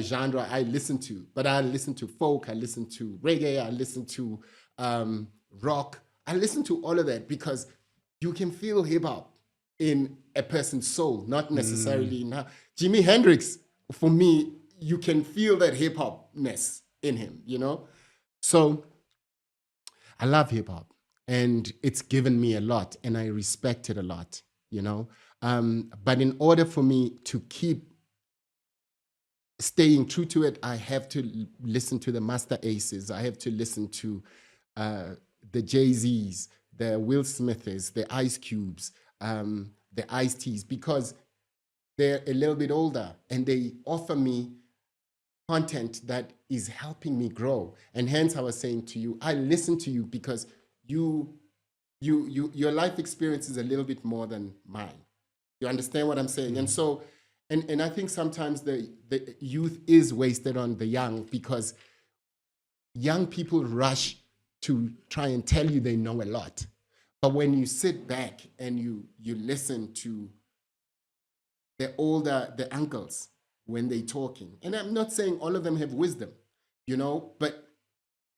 genre I listen to, but I listen to folk, I listen to reggae, I listen to rock. I listen to all of that because you can feel hip hop in a person's soul, not necessarily in her. Jimi Hendrix, for me, you can feel that hip hopness in him, you know? So I love hip hop and it's given me a lot and I respect it a lot, you know? But in order for me to keep staying true to it, I have to listen to the Master Aces. I have to listen to the Jay-Z's, the Will Smiths, the Ice Cubes, the Ice-T's, because they're a little bit older and they offer me content that is helping me grow. And hence I was saying to you, I listen to you because your life experience is a little bit more than mine. You understand what I'm saying? And so, and I think sometimes the youth is wasted on the young because young people rush to try and tell you they know a lot. But when you sit back and you listen to the uncles when they're talking, and I'm not saying all of them have wisdom, you know, but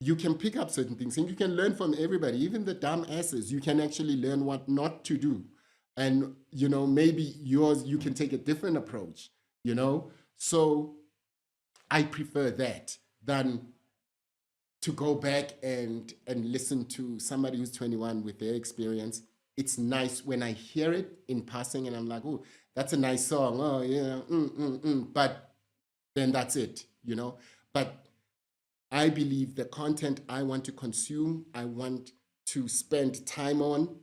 you can pick up certain things and you can learn from everybody, even the dumb asses. You can actually learn what not to do. And, you know, maybe you can take a different approach, you know? So I prefer that than to go back and listen to somebody who's 21 with their experience. It's nice when I hear it in passing and I'm like, oh, that's a nice song. Oh, yeah, But then that's it, you know? But I believe the content I want to consume, I want to spend time on,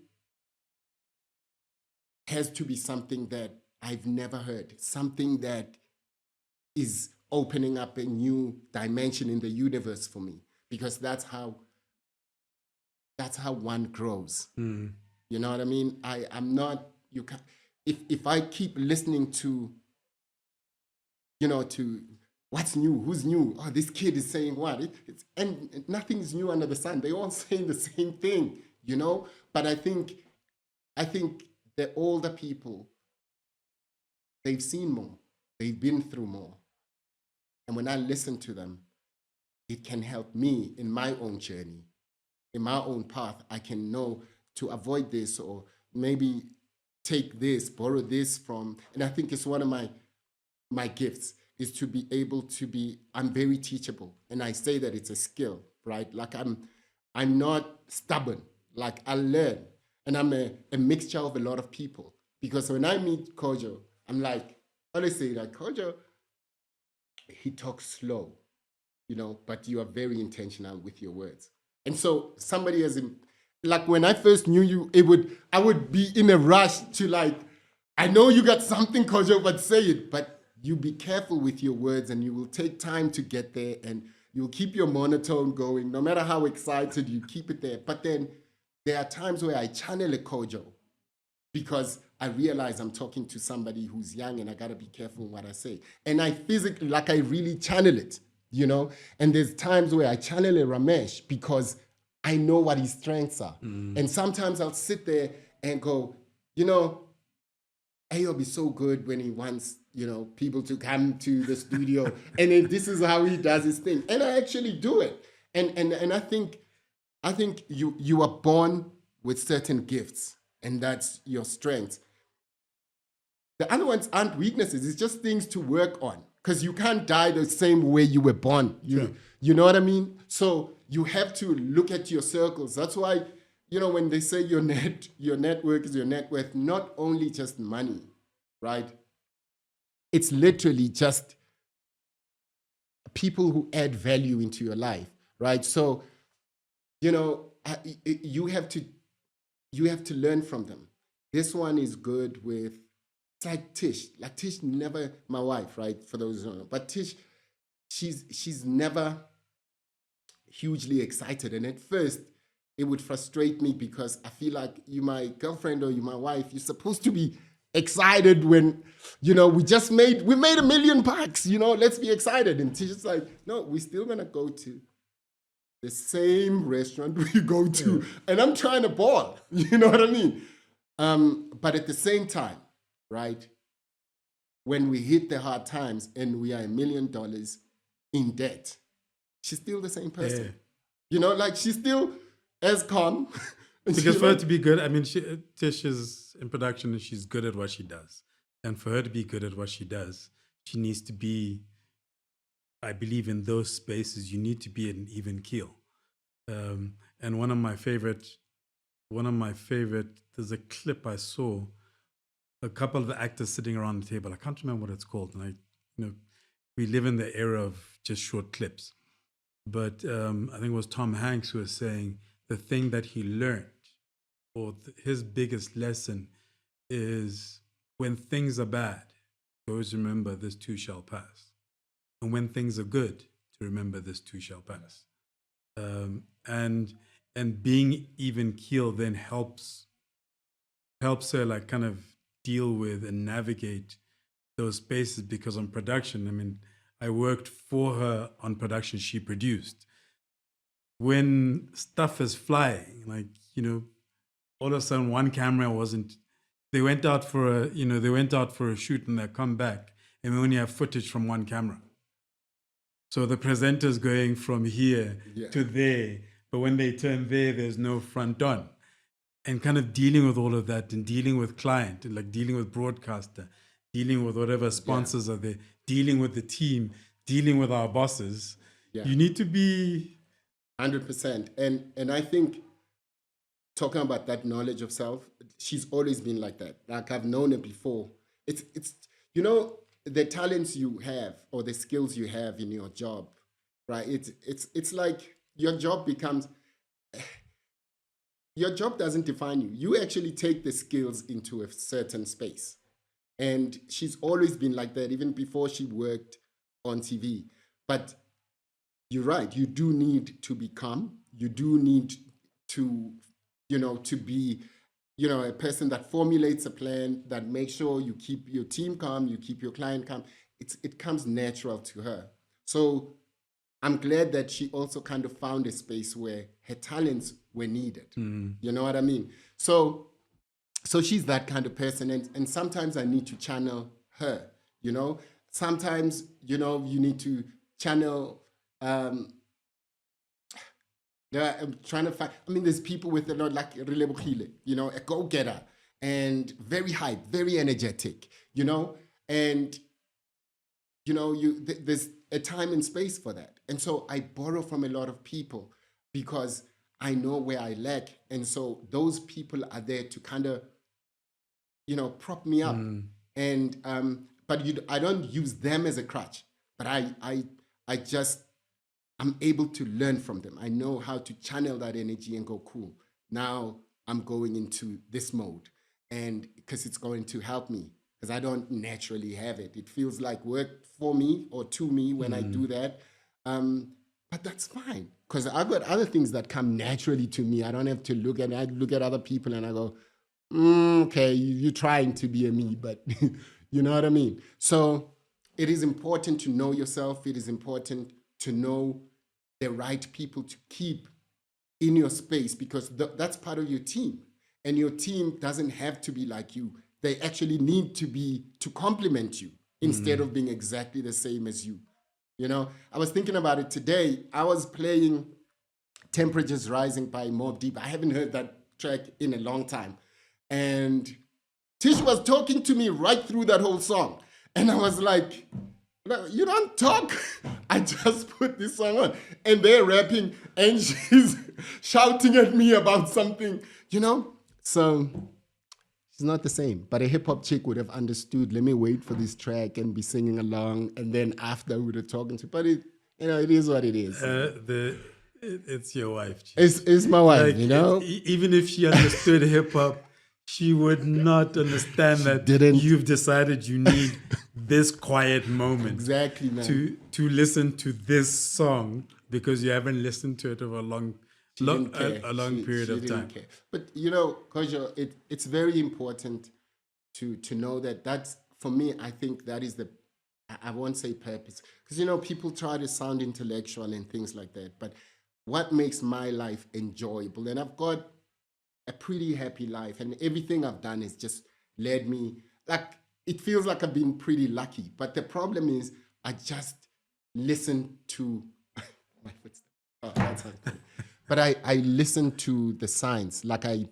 has to be something that I've never heard, something that is opening up a new dimension in the universe for me, because that's how one grows. You know what I mean? I'm not, you can, if I keep listening to, you know, to what's new, who's new, oh, this kid is saying what, and nothing is new under the sun. They all saying the same thing, you know? But I think the older people, they've seen more, they've been through more. And when I listen to them, it can help me in my own journey, in my own path. I can know to avoid this or maybe take this, borrow this from, and I think it's one of my gifts is to be able to be, I'm very teachable. And I say that it's a skill, right? Like I'm not stubborn, like I learn. And I'm a mixture of a lot of people. Because when I meet Kojo, I'm like, honestly, like Kojo, he talks slow, you know, but you are very intentional with your words. And so somebody has, like when I first knew you, I would be in a rush to like, I know you got something, Kojo, but say it. But you be careful with your words and you will take time to get there and you'll keep your monotone going. No matter how excited you keep it there. But then there are times where I channel a Kojo because I realize I'm talking to somebody who's young and I gotta be careful what I say. And I physically, like I really channel it, you know? And there's times where I channel a Ramesh because I know what his strengths are. And sometimes I'll sit there and go, you know, Ayo be so good when he wants, you know, people to come to the studio and then this is how he does his thing. And I actually do it. And I think you are born with certain gifts, and that's your strength. The other ones aren't weaknesses, it's just things to work on. Because you can't die the same way you were born. You know what I mean? So you have to look at your circles. That's why, when they say your network is your net worth, not only just money, right? It's literally just people who add value into your life, right? So, you have to learn from them. This one is good with, it's like Tish. Like Tish never, my wife, right? For those who don't know. But Tish, she's never hugely excited. And at first, it would frustrate me because I feel like you my girlfriend or you my wife, you're supposed to be excited when, we made $1 million, let's be excited. And Tish is like, no, we're still gonna go to the same restaurant we go to. Yeah. And I'm trying to ball, you know what I mean? But at the same time, right? When we hit the hard times and we are $1 million in debt, she's still the same person. Yeah. She's still as calm. Because for her to be good, Tish is in production and she's good at what she does. And for her to be good at what she does, she needs to be, I believe in those spaces, you need to be at an even keel. And one of my favorite, there's a clip I saw, a couple of the actors sitting around the table. I can't remember what it's called. And we live in the era of just short clips. But I think it was Tom Hanks who was saying the thing that he learned, or his biggest lesson, is when things are bad, always remember this too shall pass. And when things are good, to remember this too shall pass. And being even keel then helps her kind of deal with and navigate those spaces, because on production, I worked for her on production she produced. When stuff is flying, all of a sudden one camera wasn't, they went out for a shoot and they come back and we only have footage from one camera. So the presenter's going from here to there, but when they turn there, there's no front on. And kind of dealing with all of that and dealing with client and like dealing with broadcaster, dealing with whatever sponsors are there, dealing with the team, dealing with our bosses. Yeah. You need to be 100%. And I think talking about that knowledge of self, she's always been like that. Like I've known her before. It's the talents you have or the skills you have in your job, right? It's like your job becomes, your job doesn't define you. You actually take the skills into a certain space. And she's always been like that, even before she worked on TV. But you're right, you do need to be calm. You do need to, to be, a person that formulates a plan, that makes sure you keep your team calm, you keep your client calm. It comes natural to her. So I'm glad that she also kind of found a space where her talents were needed. Mm. You know what I mean? So she's that kind of person. And sometimes I need to channel her, Sometimes, you need to channel... I'm trying to find... there's people with a lot like Rilebogile, a go-getter and very hype, very energetic, And, there's a time and space for that. And so I borrow from a lot of people because I know where I lack. And so those people are there to kind of, prop me up. Mm. And, but I don't use them as a crutch, but I'm able to learn from them. I know how to channel that energy and go, cool, now I'm going into this mode. And because it's going to help me, because I don't naturally have it. It feels like work for me or to me when I do that. But that's fine, because I've got other things that come naturally to me. I don't have to look at other people and I go, okay, you're trying to be a me, but you know what I mean? So it is important to know yourself. It is important to know the right people to keep in your space, because that's part of your team. And your team doesn't have to be like you. They actually need to complement you instead of being exactly the same as you. I was thinking about it today. I was playing Temperatures Rising by Mobb Deep. I haven't heard that track in a long time. And Tish was talking to me right through that whole song. And I was like, "No, you don't talk." I just put this song on. And they're rapping and she's shouting at me about something, you know? So it's not the same. But a hip hop chick would have understood, let me wait for this track and be singing along. And then after we would have talking to, but it is what it is. It's your wife. It's my wife, Like, you know? Even if she understood hip hop, she would not understand that you've decided you need this quiet moment Exactly, man. to listen to this song because you haven't listened to it over a long period of time. Care. But you know, Kojo, it's very important to know that's, for me, I think that is I won't say purpose, because you know people try to sound intellectual and things like that, but what makes my life enjoyable, and I've got a pretty happy life, and everything I've done has just led me, like, it feels like I've been pretty lucky. But the problem is I just listen to my footsteps. Oh, that's not cool. But I listen to the signs, like I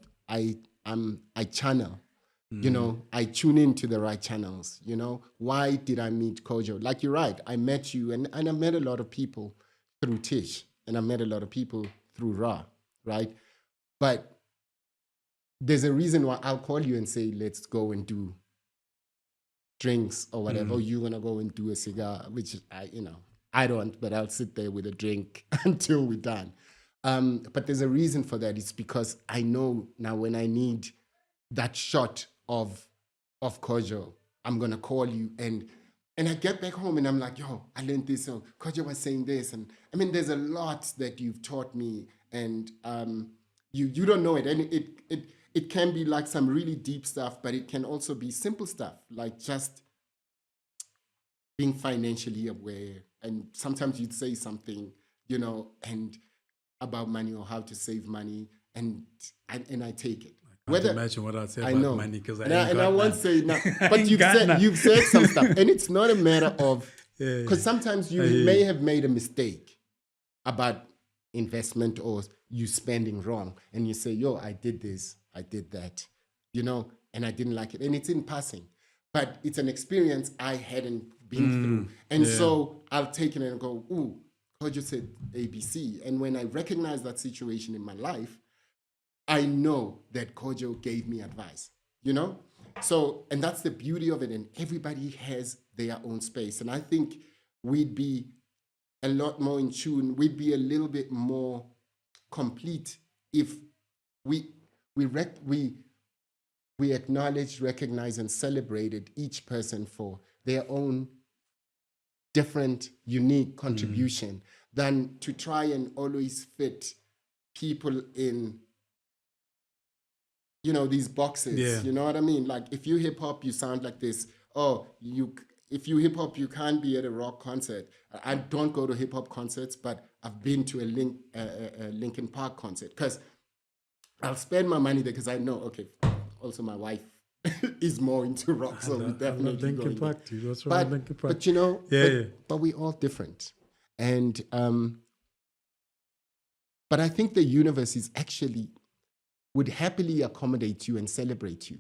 channel, you know, I tune into the right channels, you know. Why did I meet Kojo? Like, you're right, I met you, and I met a lot of people through Tish, and I met a lot of people through Ra, right? But there's a reason why I'll call you and say, let's go and do drinks or whatever. Or you want to go and do a cigar, which I don't, but I'll sit there with a drink until we're done. But there's a reason for that. It's because I know now when I need that shot of Kojo, I'm going to call you. And I get back home and I'm like, yo, I learned this. So Kojo was saying this. And I mean, there's a lot that you've taught me. And you don't know it. And it can be like some really deep stuff, but it can also be simple stuff, like just being financially aware. And sometimes you'd say something, you know, and about money or how to save money, and I take it. I can't imagine what I'd say about money, because I won't say no. But you've said some stuff, and it's not a matter of, because sometimes you may have made a mistake about investment or you spending wrong, and you say, yo, I did this, I did that, you know, and I didn't like it, and it's in passing, but it's an experience I hadn't been through, and so I'll take it and go, ooh, Kojo said ABC, and when I recognize that situation in my life, I know that Kojo gave me advice, you know? So, and that's the beauty of it, and everybody has their own space, and I think we'd be a lot more in tune, we'd be a little bit more complete if we acknowledge, recognize, and celebrated each person for their own different, unique contribution than to try and always fit people in, you know, these boxes. Yeah. You know what I mean? Like, if you hip hop, you sound like this. Oh, if you hip hop, you can't be at a rock concert. I don't go to hip hop concerts, but I've been to a Linkin Park concert because I'll spend my money there because I know, okay, also my wife is more into rock, so we definitely Linkin Park too. What's wrong with Linkin Park? But you know, but we're all different, and but I think the universe is actually would happily accommodate you and celebrate you.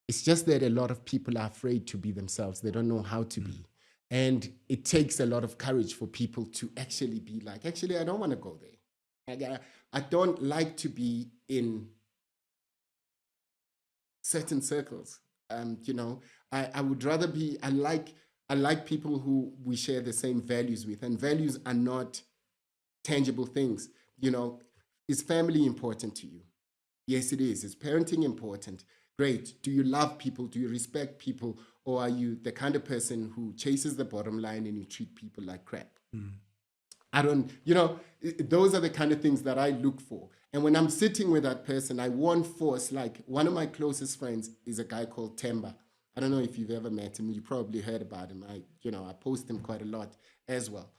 It's just that a lot of people are afraid to be themselves. They don't know how to be. And it takes a lot of courage for people to actually be like, actually, I don't want to go there. I don't like to be in certain circles. You know, I would rather be, I like people who we share the same values with. And values are not tangible things. You know, is family important to you? Yes, it is. Is parenting important? Great. Do you love people? Do you respect people? Or are you the kind of person who chases the bottom line and you treat people like crap? I don't, you know, those are the kind of things that I look for. And when I'm sitting with that person, I won't force, like, one of my closest friends is a guy called Temba. I don't know if you've ever met him. You probably heard about him. I post him quite a lot as well.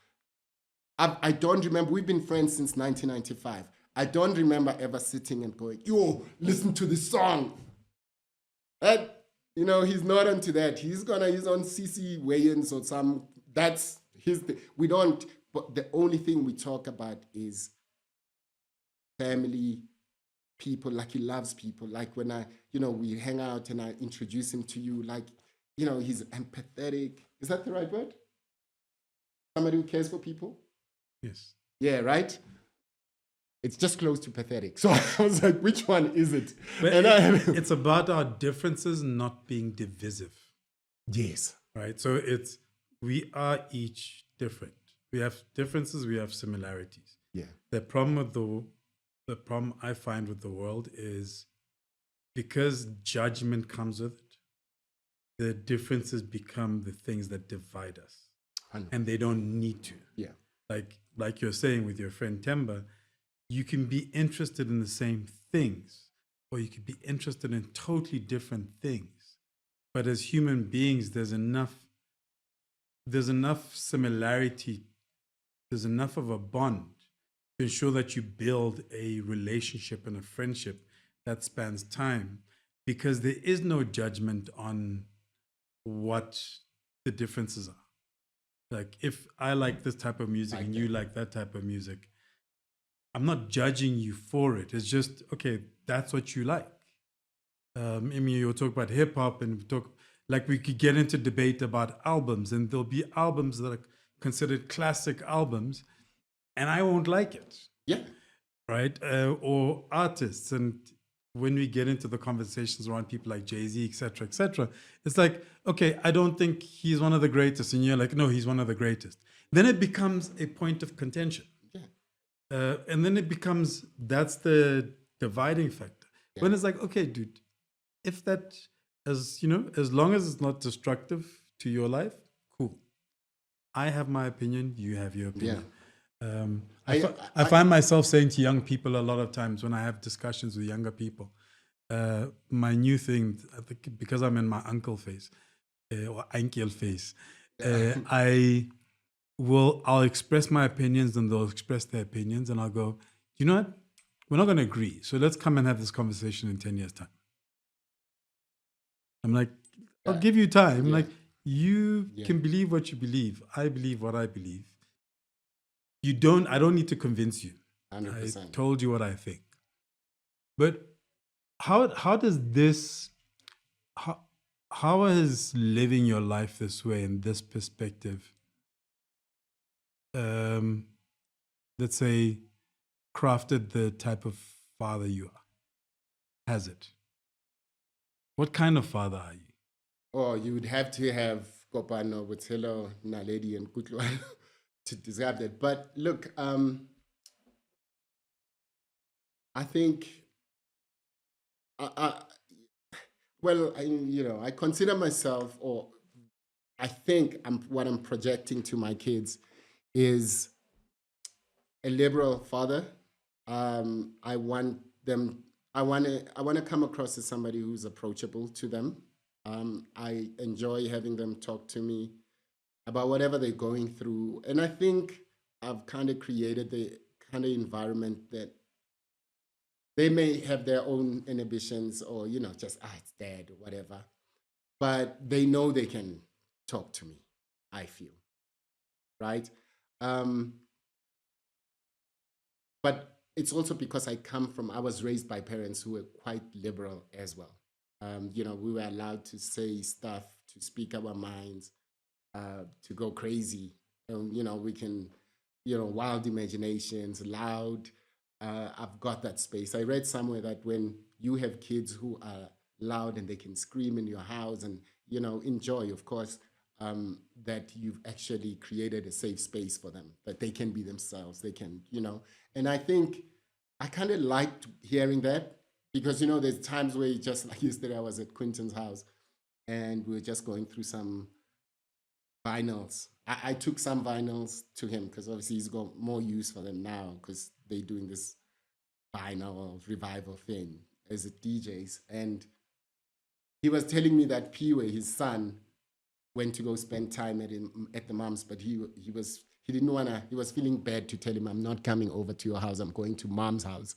I don't remember. We've been friends since 1995. I don't remember ever sitting and going, yo, listen to this song. And, you know, he's not into that. He's on CC Wayans or some, that's his thing. We don't, but the only thing we talk about is family, people, like he loves people. Like when we hang out and I introduce him to you, like, he's empathetic. Is that the right word? Somebody who cares for people? Yes. Yeah, right? It's just close to pathetic. So I was like, which one is it? But it's about our differences not being divisive. Yes. Right? So we are each different. We have differences, we have similarities. Yeah. The problem I find with the world is because judgment comes with it, the differences become the things that divide us. 100%. And they don't need to. Yeah. Like you're saying with your friend Temba, you can be interested in the same things, or you could be interested in totally different things. But as human beings, there's enough similarity, there's enough of a bond to ensure that you build a relationship and a friendship that spans time, because there is no judgment on what the differences are. Like if I like this type of music and you like that type of music, I'm not judging you for it. It's just, okay, that's what you like. I mean, you'll talk about hip hop and we could get into debate about albums, and there'll be albums that are considered classic albums and I won't like it. Yeah. Right? Or artists. And when we get into the conversations around people like Jay-Z, et cetera, it's like, okay, I don't think he's one of the greatest. And you're like, no, he's one of the greatest. Then it becomes a point of contention. Yeah. And then that's the dividing factor. Yeah. When it's like, okay, dude, if that, as long as it's not destructive to your life, cool. I have my opinion, you have your opinion. Yeah. I find myself saying to young people a lot of times when I have discussions with younger people, my new thing, I think because I'm in my uncle phase, or uncle phase, I'll express my opinions and they'll express their opinions, and I'll go, you know what? We're not going to agree. So let's come and have this conversation in 10 years' time. I'm like, I'll give you time. Yeah. Like, you can believe what you believe. I believe what I believe. I don't need to convince you. 100%. I told you what I think. But how does this, how has living your life this way in this perspective, let's say, crafted the type of father you are? Has it? What kind of father are you? Oh, you would have to have Kopano, Butelo, Naledi, and Kutlo to describe that. But look, I think, I consider myself, or I think what I'm projecting to my kids is a liberal father. I want to come across as somebody who's approachable to them. I enjoy having them talk to me about whatever they're going through. And I think I've kind of created the kind of environment that they may have their own inhibitions or, just, it's dad or whatever. But they know they can talk to me, I feel, right? But it's also because I was raised by parents who were quite liberal as well. We were allowed to say stuff, to speak our minds, to go crazy. We can, wild imaginations, loud. I've got that space. I read somewhere that when you have kids who are loud and they can scream in your house and, enjoy, of course, that you've actually created a safe space for them, that they can be themselves. They can, and I think I kind of liked hearing that. Because, there's times where just like yesterday, I was at Quinton's house and we were just going through some vinyls. I took some vinyls to him because obviously he's got more use for them now because they're doing this vinyl revival thing as a DJs. And he was telling me that Piwe, his son, went to go spend time at the mom's, but he was feeling bad to tell him, I'm not coming over to your house, I'm going to mom's house.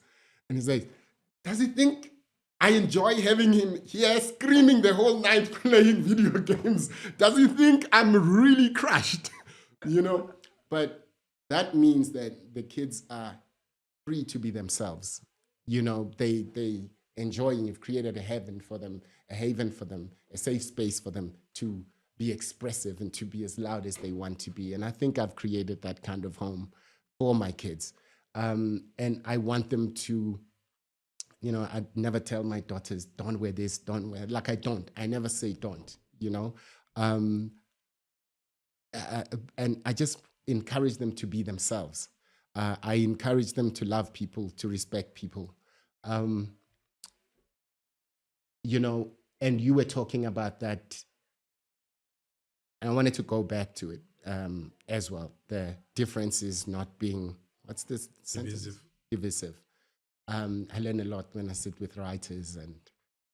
And he's like, does he think I enjoy having him here screaming the whole night playing video games? Does he think I'm really crushed? But that means that the kids are free to be themselves. they enjoy, and you've created a haven for them, a safe space for them to be expressive and to be as loud as they want to be. And I think I've created that kind of home for my kids. And I want them to, I never tell my daughters, don't wear this, don't wear, like I never say don't, and I just encourage them to be themselves. I encourage them to love people, to respect people. And you were talking about that, and I wanted to go back to it as well. The difference is not being, what's this sentence? Divisive. I learn a lot when I sit with writers and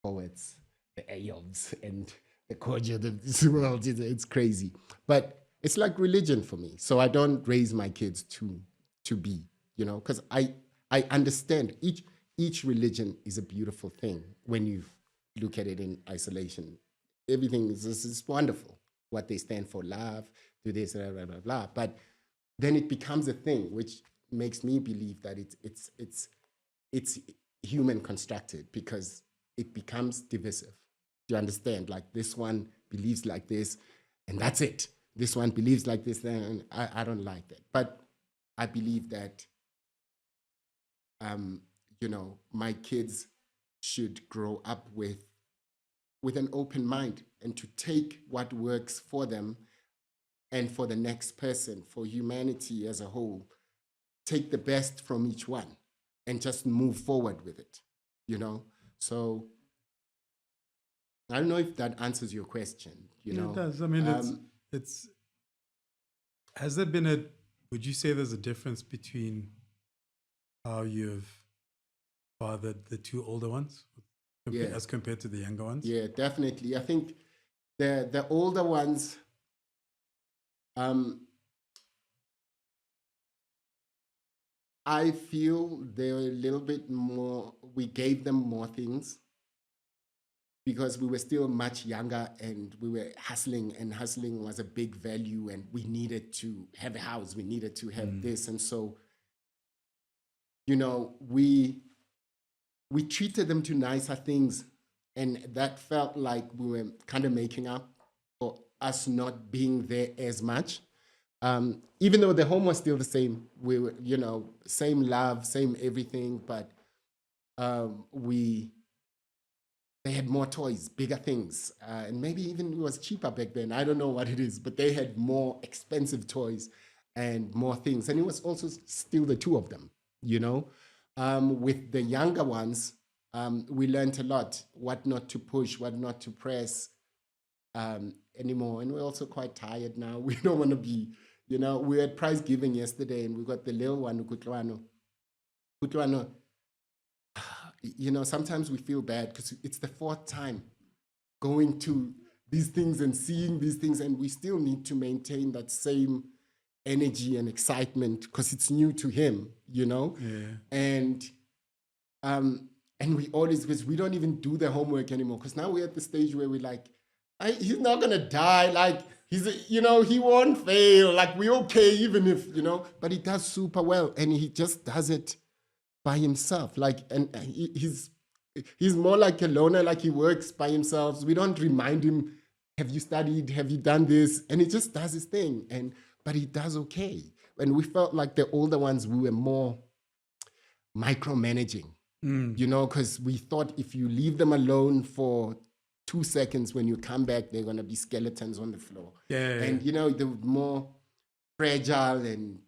poets, the Ayobs and the Kojo, this world, it's crazy. But it's like religion for me. So I don't raise my kids to be, because I understand each religion is a beautiful thing when you look at it in isolation. Everything is wonderful. What they stand for, love, do this, blah, blah, blah, blah. But then it becomes a thing, which makes me believe that it's human constructed, because it becomes divisive. Do you understand? Like, this one believes like this, and that's it. This one believes like this, and I don't like that. But I believe that, my kids should grow up with an open mind, and to take what works for them and for the next person, for humanity as a whole, take the best from each one and just move forward with it, So I don't know if that answers your question, It does. I mean, it's has there been would you say there's a difference between how you've fathered the two older ones as compared to the younger ones? Yeah, definitely. I think the older ones, I feel they're a little bit more, we gave them more things because we were still much younger and we were hustling, and hustling was a big value, and we needed to have a house, we needed to have this. And so, we treated them to nicer things, and that felt like we were kind of making up for us not being there as much. Even though the home was still the same, we were, same love, same everything, but they had more toys, bigger things, and maybe even it was cheaper back then. I don't know what it is, but they had more expensive toys and more things. And it was also still the two of them, With the younger ones, we learned a lot, what not to push, what not to press anymore. And we're also quite tired now. We don't want to be, we had prize giving yesterday, and we got the little one, Kutlwano. Sometimes we feel bad because it's the fourth time going to these things and seeing these things, and we still need to maintain that same energy and excitement because it's new to him, Yeah. And we always, because we don't even do the homework anymore, because now we're at the stage where we're like, he's not gonna die, like he won't fail, like we're okay even if, but he does super well, and he just does it by himself, and he's more like a loner, like he works by himself. So we don't remind him, have you studied, have you done this, and he just does his thing, but he does okay. And we felt like the older ones, we were more micromanaging, because we thought if you leave them alone for 2 seconds, when you come back, they're gonna be skeletons on the floor. And they're more fragile and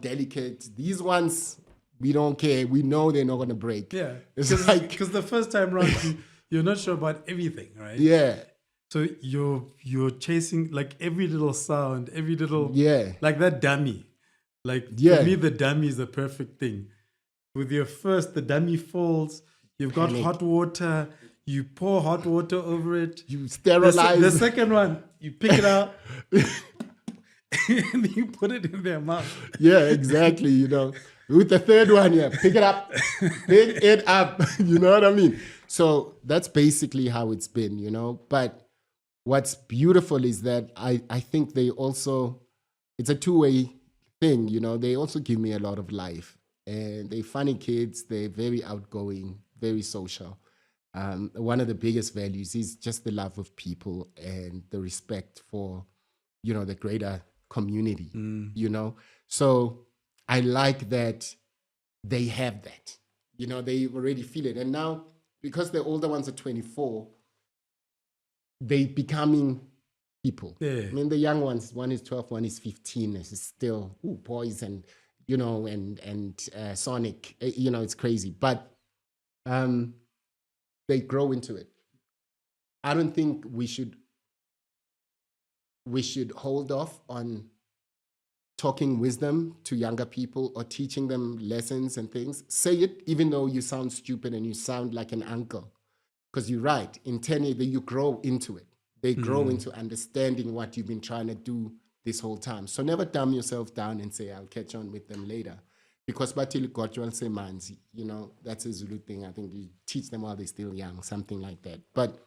delicate. These ones, we don't care. We know they're not going to break. Yeah. Because the first time around, you're not sure about everything, right? Yeah. So you're chasing like every little sound, every little... Like that dummy. For me, the dummy is the perfect thing. With your first, the dummy falls. You've got hot water. You pour hot water over it. You sterilize. The second one, you pick it up. And you put it in their mouth. Yeah, exactly, With the third one, pick it up. Pick it up. You know what I mean? So that's basically how it's been, But what's beautiful is that I think they also, it's a two-way thing, They also give me a lot of life. and they're funny kids. They're very outgoing, very social. One of the biggest values is just the love of people and the respect for, the greater community, So I like that they have that, they already feel it. And now, because the older ones are 24, they becoming people. Yeah. I mean, the young ones, one is 12, one is 15, is still boys and, and Sonic, it's crazy. But they grow into it. I don't think we should hold off on talking wisdom to younger people or teaching them lessons and things. Say it, even though you sound stupid and you sound like an uncle. Because you're right, in 10 years, you grow into it. They grow into understanding what you've been trying to do this whole time. So never dumb yourself down and say, I'll catch on with them later. Because Batil Gochwal say manzi, that's a Zulu thing. I think you teach them while they're still young, something like that. But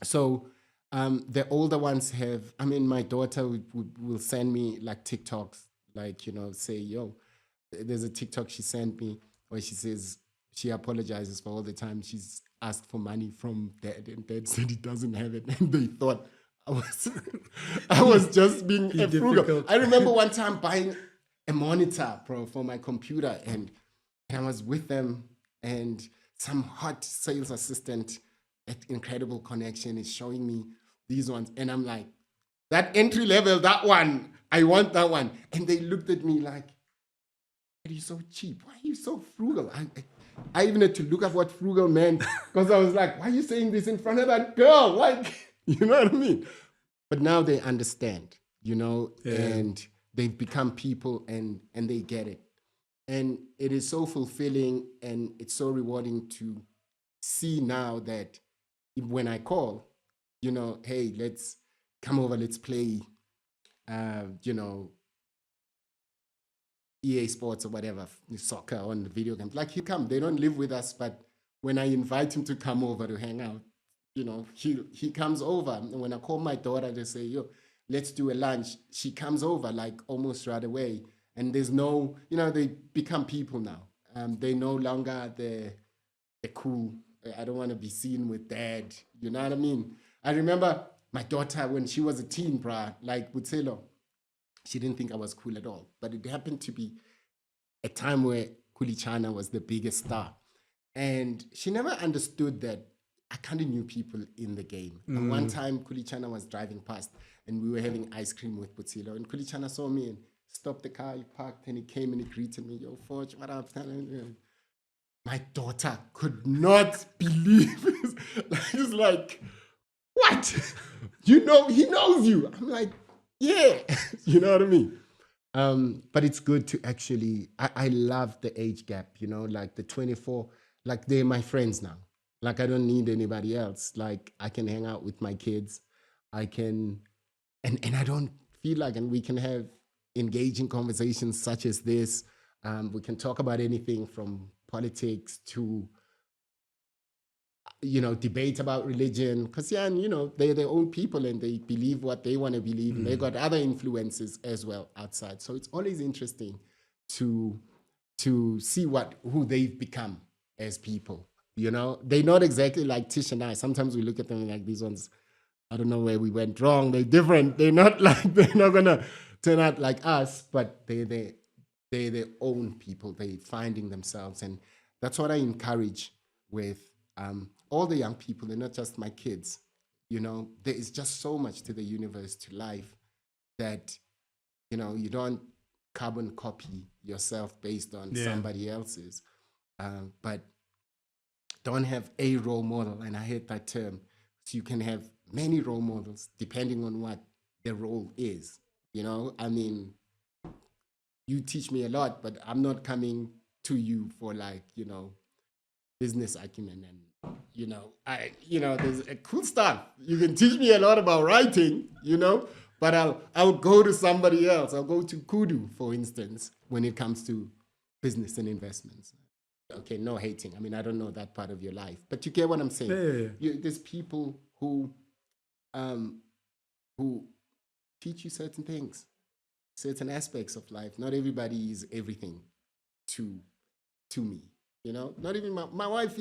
so the older ones have, my daughter will send me like TikToks, like, say, yo, there's a TikTok she sent me where she says, she apologizes for all the time she's asked for money from dad, and dad said he doesn't have it. And they thought I was just being frugal. I remember one time buying a monitor, for my computer, and I was with them, and some hot sales assistant at Incredible Connection is showing me these ones, and I'm like, that entry level, that one, I want that one. And they looked at me like, why are you so cheap? Why are you so frugal? I even had to look up what frugal meant, because I was like, why are you saying this in front of that girl? Like, you know what I mean? But now they understand, and they've become people, and they get it. And it is so fulfilling, and it's so rewarding to see now that when I call, hey, let's come over, let's play, EA Sports or whatever, soccer on the video games. Like, he come, they don't live with us, but when I invite him to come over to hang out, he comes over. And when I call my daughter to say, yo, let's do a lunch, she comes over like almost right away. And there's no, they become people now. They no longer the cool, I don't want to be seen with dad. You know what I mean? I remember my daughter when she was a teen, bruh, like Butselo, she didn't think I was cool at all. But it happened to be a time where Kulichana was the biggest star. And she never understood that I kind of knew people in the game. And one time Kulichana was driving past and we were having ice cream with Butsilo. And Kulichana saw me and stopped the car, he parked, and he came and he greeted me. Yo, Forge, what up? My daughter could not believe it. He's like, what? He knows you. I'm like, yeah. You know what I mean? But it's good to actually, I love the age gap, like the 24, like they're my friends now. Like, I don't need anybody else. Like, I can hang out with my kids. I can, and I don't feel like, and we can have engaging conversations such as this. We can talk about anything from politics to, debate about religion, because they're their own people and they believe what they want to believe, and they got other influences as well outside. So it's always interesting to see who they've become as people. They're not exactly like Tish and I. Sometimes we look at them like, these ones, I don't know where we went wrong. They're different. They're not gonna turn out like us, but they're their own people. They're finding themselves, and that's what I encourage with all the young people. They're not just my kids. There is just so much to the universe, to life, that you don't carbon copy yourself based on somebody else's, but don't have a role model. And I hate that term. So you can have many role models depending on what the role is. You teach me a lot, but I'm not coming to you for business acumen and there's a cool stuff. You can teach me a lot about writing, but I'll go to somebody else. I'll go to Kudu, for instance, when it comes to business and investments. Okay, no hating. I don't know that part of your life, but you get what I'm saying. Yeah. There's people who teach you certain things, certain aspects of life. Not everybody is everything to me. You know, not even my wife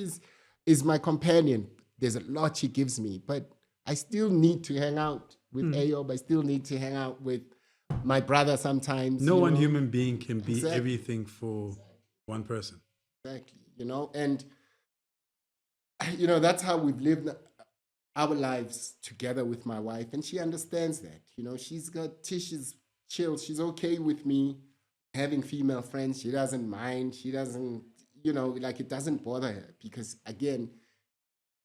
is my companion. There's a lot she gives me, but I still need to hang out with Ayob. I still need to hang out with my brother sometimes. No one human being can be everything for one person. Exactly. You know, and you know, that's how we've lived our lives together with my wife, and she understands that. You know, Tish is chill. She's okay with me having female friends. She doesn't mind. She doesn't, you know, like, it doesn't bother her, because again,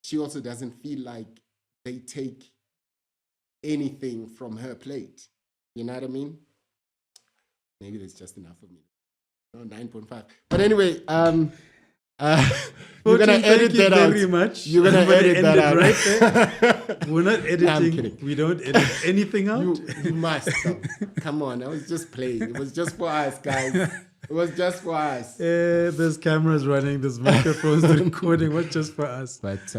she also doesn't feel like they take anything from her plate. You know what I mean? Maybe that's just enough for me. Oh, 9.5. But anyway, you're gonna edit that out. Very much. You're gonna edit that out, right there. We're not editing. I'm kidding. We don't edit anything out. You must. Though. Come on, I was just playing. It was just for us, guys. It was just for us. There's cameras running. There's microphones recording. What's just for us? But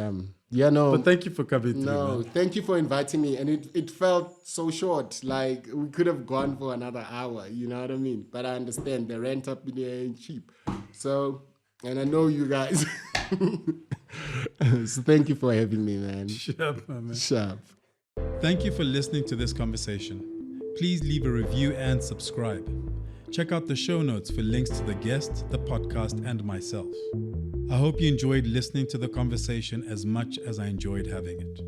yeah, no. But thank you for coming through. No, thank you for inviting me. And it felt so short. Like, we could have gone for another hour. You know what I mean? But I understand the rent up in here ain't cheap. So, and I know you guys. So thank you for having me, man. Sharp, man. Sharp. Thank you for listening to this conversation. Please leave a review and subscribe. Check out the show notes for links to the guest, the podcast, and myself. I hope you enjoyed listening to the conversation as much as I enjoyed having it.